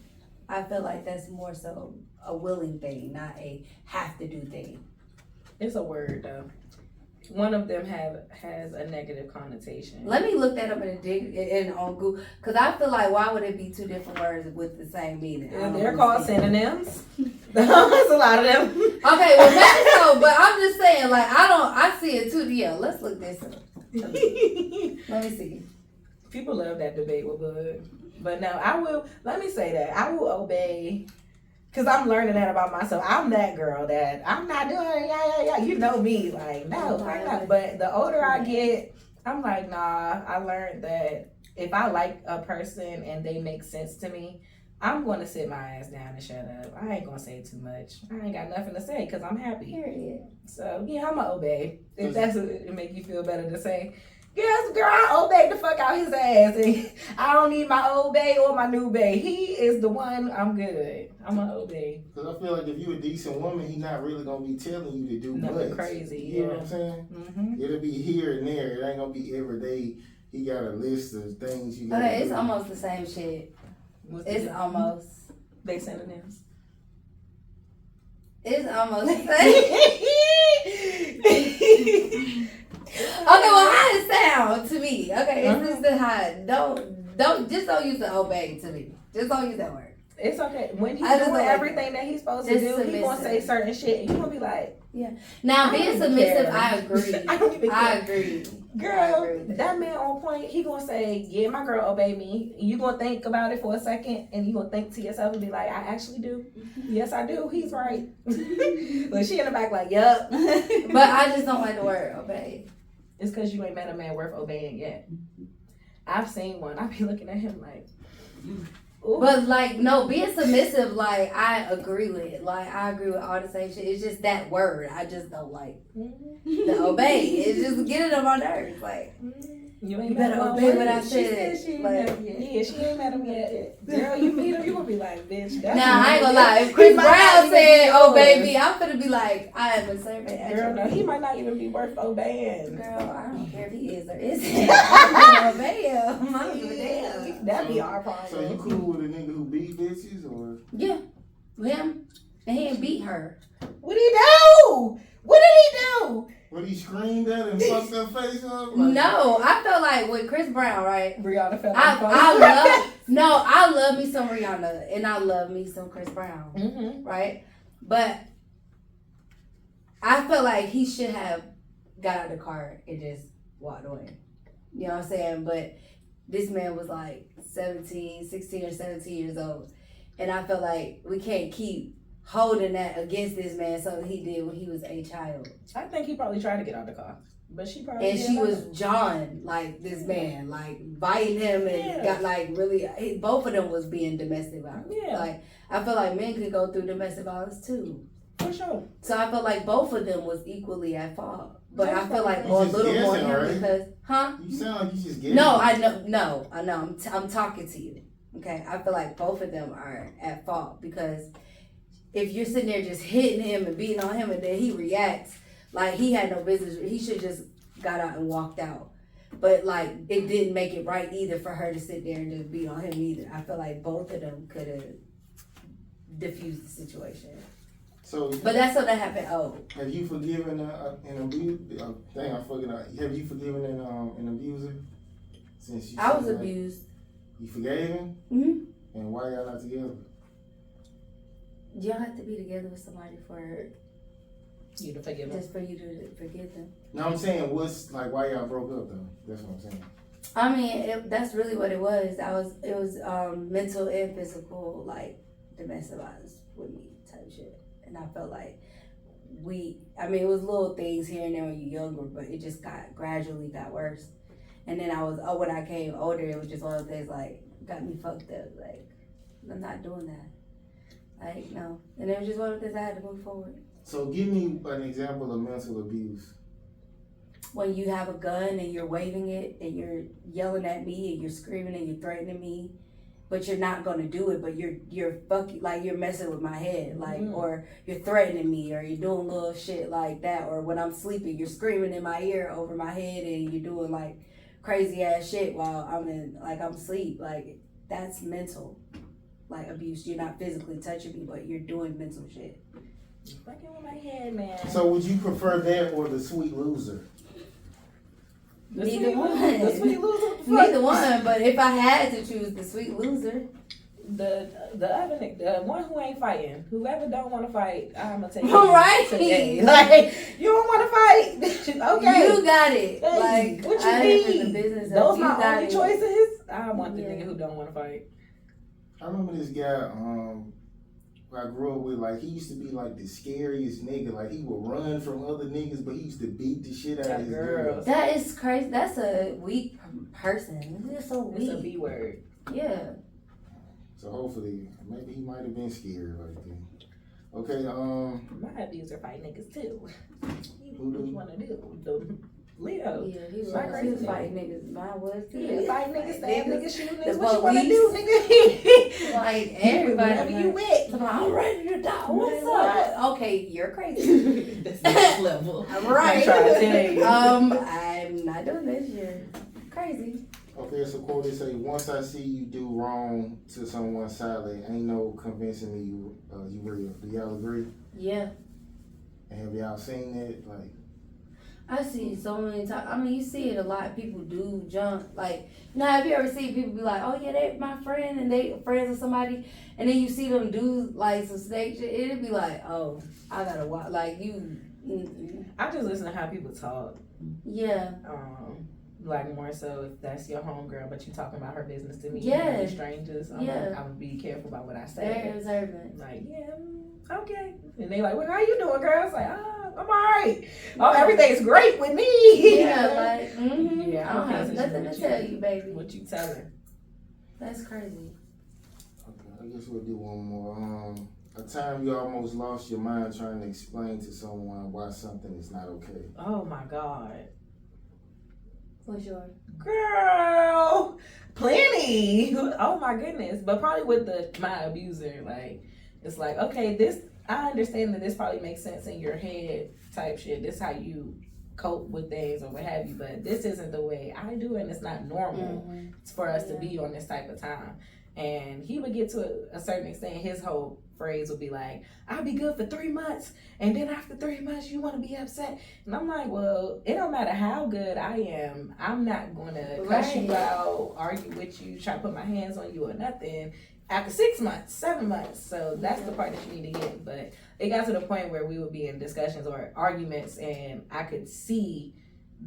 I feel like that's more so a willing thing, not a have to do thing. It's a word though. One of them has a negative connotation. Let me look that up in on Google, because I feel like why would it be two different words with the same meaning? I don't They're called understand. synonyms. There's a lot of them. Okay, well maybe so, but I'm just saying, like I see it too. Yeah, let's look this up. Let me see. People love that debate with Bud. But no, let me say that. I will obey. Because I'm learning that about myself. I'm that girl that I'm not doing yeah. You know me. Like, no, I'm not. But the older I get, I'm like, nah, I learned that if I like a person and they make sense to me, I'm going to sit my ass down and shut up. I ain't going to say too much. I ain't got nothing to say because I'm happy. Period. So, yeah, I'm going to obey. If that's what it make you feel better to say. Yes, girl, I obeyed the fuck out his ass. And I don't need my old bae or my new bae. He is the one. I'm good. I'm going to obey. Because I feel like if you a decent woman, he not really going to be telling you to do Nothing much. crazy, You know what I'm saying? Mm-hmm. It'll be here and there. It ain't going to be every day. He got a list of things you got to Okay, do. it's almost the same shit. It's almost. They synonyms. It's almost the same. Okay, well, how it sound to me? Okay, it's just the how. Don't use the obey to me. Just don't use that word. It's okay. When he's I just doing don't like everything that he's supposed to Just do, he gonna say submissive. certain shit, and you gonna be like, Now I being don't even submissive, care. I agree. I don't even I care. agree. Girl, agree with that man on point, he gonna say, yeah, my girl obey me. You gonna think about it for a second, and you gonna think to yourself and be like, I actually do. Yes, I do. He's right. But she in the back like, yup. But I just don't like the word obey. It's because you ain't met a man worth obeying yet. I've seen one. I be looking at him like, ooh. But like, no, being submissive, like I agree with. Like I agree with all the same shit. It's just that word I just don't like. The obey. It's just getting on my nerves. Like You ain't you better met him obey yet. what I She said. she ain't Like- met him yet. Yeah, she ain't met him yet. Girl, you meet him, you gonna be like, bitch. That's Now I ain't gonna not- lie. If He Chris might not Brown even said be obey yours. me, I'm gonna be like, I am a servant. at Girl, your no, he feet. might not even be worth obeying. Girl, I don't care if he is or isn't. I'm gonna obey him. I don't give a damn. That'd be our problem. So you cool with a nigga who beat bitches or? Yeah, him, and he didn't beat her. What did he do? What did he do? What he screamed at and fucked her face up? Like, No, I felt like with Chris Brown, right? Brianna fell I love me some Rihanna, and I love me some Chris Brown, Mm-hmm. right? But I felt like he should have got out of the car and just walked away. You know what I'm saying? But this man was like 16 or 17 years old. And I felt like we can't keep holding that against this man, so he did when he was a child. I think he probably tried to get out the car, but she probably And didn't she let was him. John, like this man, like biting him and Yeah. got like really, both of them was being domestic violence. Yeah. Like, I feel like men could go through domestic violence too. For sure. So I felt like both of them was equally at fault. But I feel like You a just little more guessing, him right? because, You sound like you just get No, I know. I'm talking to you. Okay, I feel like both of them are at fault because if you're sitting there just hitting him and beating on him and then he reacts like he had no business, he should just got out and walked out. But like it didn't make it right either for her to sit there and just beat on him either. I feel like both of them could have diffused the situation. So, But that's something that happened. Oh, have you forgiven an abuse? Dang, I fucking. Have you forgiven an abuser? Since you I was said that? abused. You forgave him? Mm-hmm. And why y'all not together? You don't have to be together with somebody for You to forgive him. just for you to forgive them. No, I'm saying what's like why y'all broke up though. That's what I'm saying. I mean, that's really what it was. It was mental and physical, like domestic violence with me type shit. And I felt like it was little things here and there when you're younger, but it just gradually got worse. And then when I came older, it was just one of those things like, got me fucked up. Like, I'm not doing that. Like, no. And it was just one of the things I had to move forward. So give me an example of mental abuse. When you have a gun and you're waving it and you're yelling at me and you're screaming and you're threatening me, but you're not gonna do it, but you're fucking, like you're messing with my head, like, or you're threatening me, or you're doing little shit like that, or when I'm sleeping, you're screaming in my ear over my head and you're doing like crazy ass shit while I'm asleep. Like, that's mental, like abuse. You're not physically touching me, but you're doing mental shit. Fucking with my head, man. So would you prefer that or the sweet loser? Neither one. The sweet loser. What the fuck? Neither one, but if I had to choose the sweet loser, The other nigga, the one who ain't fighting, whoever don't want to fight, I'm gonna take Right. today. Like, you don't want to fight, okay? you got it. Hey, Like, what you I am in mean? the business of Those you my got only it. choices. I want the Yeah. nigga who don't want to fight. I remember this guy, who I grew up with, like he used to be like the scariest nigga. Like he would run from other niggas, but he used to beat the shit out of his girls. That is crazy. That's a weak person. It's so It's a weak. B word. Yeah. So hopefully, maybe he might have been scared like that. Okay, My abuser fight niggas too. Who do? What you wanna do? Leo. Yeah, he was, My he was crazy fighting niggas. Mine was too. Yeah, fight niggas, stab niggas, shoot niggas. The What you wanna police. do, nigga? Like, everybody. Whatever you with. So I'm ready to die. What's What? up? Okay, you're crazy. That's next level. I'm right. I'm trying to tell you. I'm not doing this. You're crazy. okay, so quote say, once I see you do wrong to someone silent, ain't no convincing me you real. Do y'all agree? Yeah. And have y'all seen that? Like, I see it so many times. I mean, you see it a lot. People do jump. Like, now, have you ever seen people be like, oh, yeah, they my friend, and they friends with somebody, and then you see them do, like, some snake shit, it'd be like, oh, I gotta watch. Like, you. I just listen to how people talk. Yeah. Like, more so if that's your homegirl, but you talking about her business to me, Yeah. and strangers, I'm gonna be careful about what I say. Very observant. Like, yeah, okay. And they like, well, how you doing, girl? It's like, I'm all right. Oh, everything's great with me. Yeah, like, Yeah, I don't have nothing to tell you, baby. What you telling? That's crazy. Okay, I guess we'll do one more. A time you almost lost your mind trying to explain to someone why something is not okay. Oh my God. What's yours? Girl, plenty. Oh my goodness. But probably with my abuser, like, it's like, okay, I understand that this probably makes sense in your head type shit. This how you cope with things or what have you, but this isn't the way I do it, and it's not normal for us to be on this type of time. And he would get to a certain extent, his whole phrase would be like, I'll be good for 3 months, and then after 3 months you want to be upset. And I'm like, well, it don't matter how good I am, I'm not going to cuss you out, argue with you, try to put my hands on you or nothing after 6 months, 7 months. So that's the part that you need to get. But it got to the point where we would be in discussions or arguments, and I could see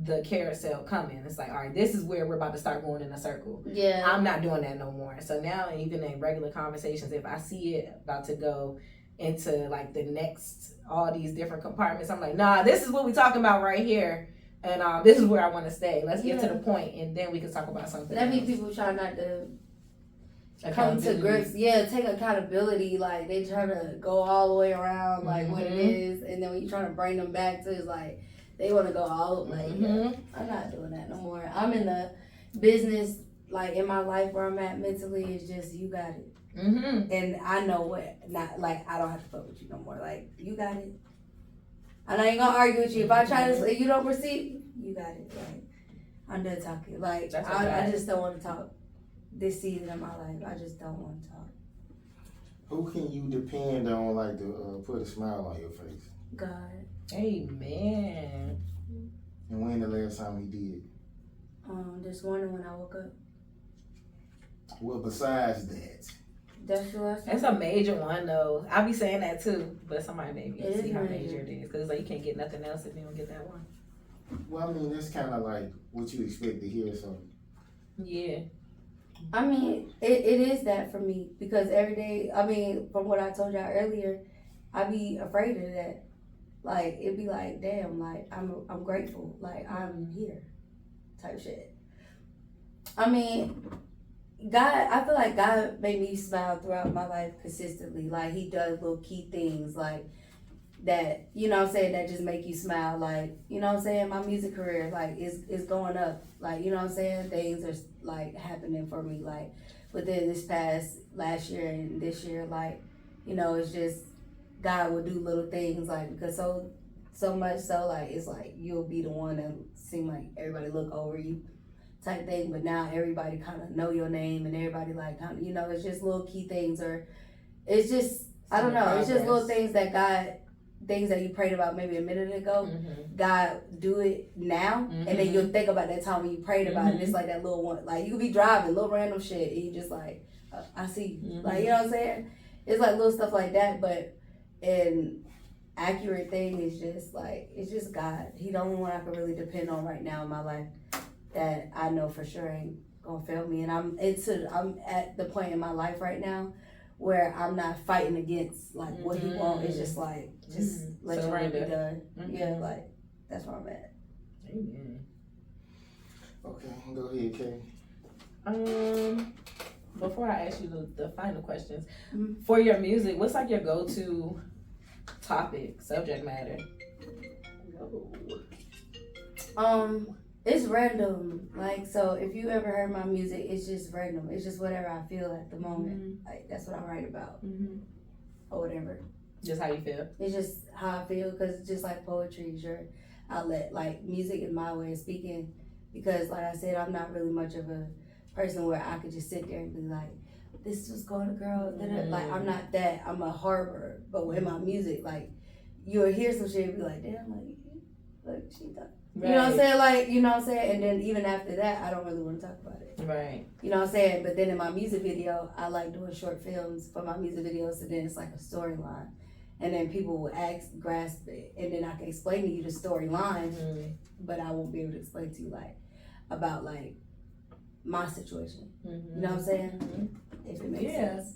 the carousel coming. It's like, all right, this is where we're about to start going in a circle. Yeah. I'm not doing that no more. So now, even in regular conversations, if I see it about to go into like the next, all these different compartments, I'm like, nah, this is what we're talking about right here. And this is where I want to stay. Let's get to the point, and then we can talk about something That else. means people try not to come to grips. Yeah, take accountability. Like, they try to go all the way around, like what it is. And then when you try to bring them back to, it's like, they want to go all, like, yeah, I'm not doing that no more. I'm in the business, like, in my life where I'm at mentally, it's just, you got it. And I know what, not, like, I don't have to fuck with you no more. Like, you got it. And I ain't gonna argue with you. If I try to, if you don't proceed, you got it. Like, I'm done talking. Like, I just don't want to talk this season of my life. I just don't want to talk. Who can you depend on, like, to put a smile on your face? God. Amen. And when the last time he did? This morning when I woke up. Well, besides that. That's the last time. That's a major one, though. I be saying that too, but somebody maybe It see is how major. major it is, because it's like you can't get nothing else if you don't get that one. Well, I mean, that's kind of like what you expect to hear, so. Yeah. I mean, it is that for me, because every day, I mean, from what I told y'all earlier, I be afraid of that. Like, it'd be like, damn, like, I'm grateful, like, I'm here, type shit. I mean, God, I feel like God made me smile throughout my life consistently. Like, he does little key things, like, that, you know what I'm saying, that just make you smile. Like, you know what I'm saying, my music career, like, is going up. Like, you know what I'm saying, things are, like, happening for me, like, within this past last year and this year, like, you know, it's just, God will do little things, like, because so much so, like, it's like you'll be the one that seem like everybody look over you type thing, but now everybody kind of know your name, and everybody, like, kind of, you know, it's just little key things, or it's just, I don't know, it's just little things that God, things that you prayed about maybe a minute ago, God do it now, and then you'll think about that time when you prayed about it, and it's like that little one, like, you could be driving, little random shit, and you just like, I see you, like, you know what I'm saying? It's like little stuff like that, but an accurate thing is just like, it's just God. He the only one I can really depend on right now in my life that I know for sure ain't gonna fail me. And I'm at the point in my life right now where I'm not fighting against like what he wants. It's just like, just let your will be done. Yeah, like, that's where I'm at. Amen. Okay, go ahead, Kay. Before I ask you the final questions, for your music, what's like your go-to topic, subject matter? It's random. Like, so if you ever heard my music, it's just random. It's just whatever I feel at the moment. Like, that's what I write about, or whatever. Just how you feel. It's just how I feel, because it's just like poetry is your outlet. Like, music is my way of speaking, because like I said, I'm not really much of a person where I could just sit there and be like, this was going to girl. Like, I'm not that. I'm a harbor. But with my music, like, you'll hear some shit and be like, damn, like she thought. You know what I'm saying? Like, you know what I'm saying? And then even after that, I don't really want to talk about it. Right. You know what I'm saying? But then in my music video, I like doing short films for my music videos, and then it's like a storyline. And then people will grasp it, and then I can explain to you the storyline, but I won't be able to explain to you about my situation. Mm-hmm. You know what I'm saying? If it makes sense.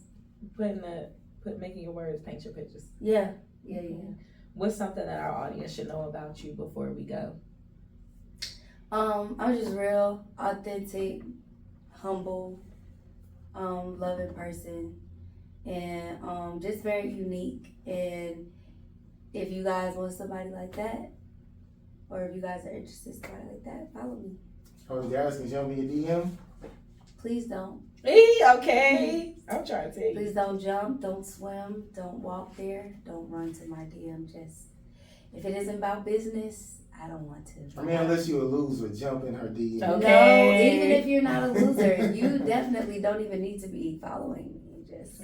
Making your words paint your pictures. Yeah. What's something that our audience should know about you before we go? I'm just real, authentic, humble, loving person, and just very unique. And if you guys want somebody like that, or if you guys are interested in somebody like that, follow me. Oh, you guys can jump in your DM? Please don't. Okay. I'm trying to tell you. Please don't jump, don't swim, don't walk there, don't run to my DM. Just, if it isn't about business, I don't want to. I mean, unless you're a loser, jump in her DM. Okay. No, even if you're not a loser, you definitely don't even need to be following me. Just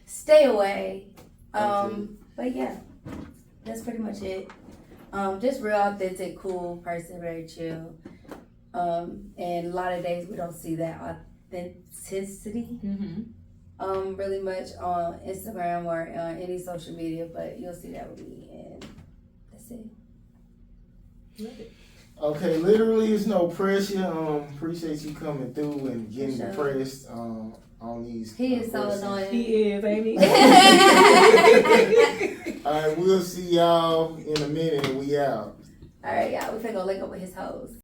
stay away. But yeah, that's pretty much it. Just real authentic, cool person, very chill. And a lot of days we don't see that authenticity really much on Instagram or on any social media, but you'll see that with me, and that's it. Okay, literally, it's no pressure. Appreciate you coming through and getting depressed on these. He is so questions. annoying. He is, ain't he? All right, we'll see y'all in a minute, and we out. All right, y'all. We finna go link up with his hoes.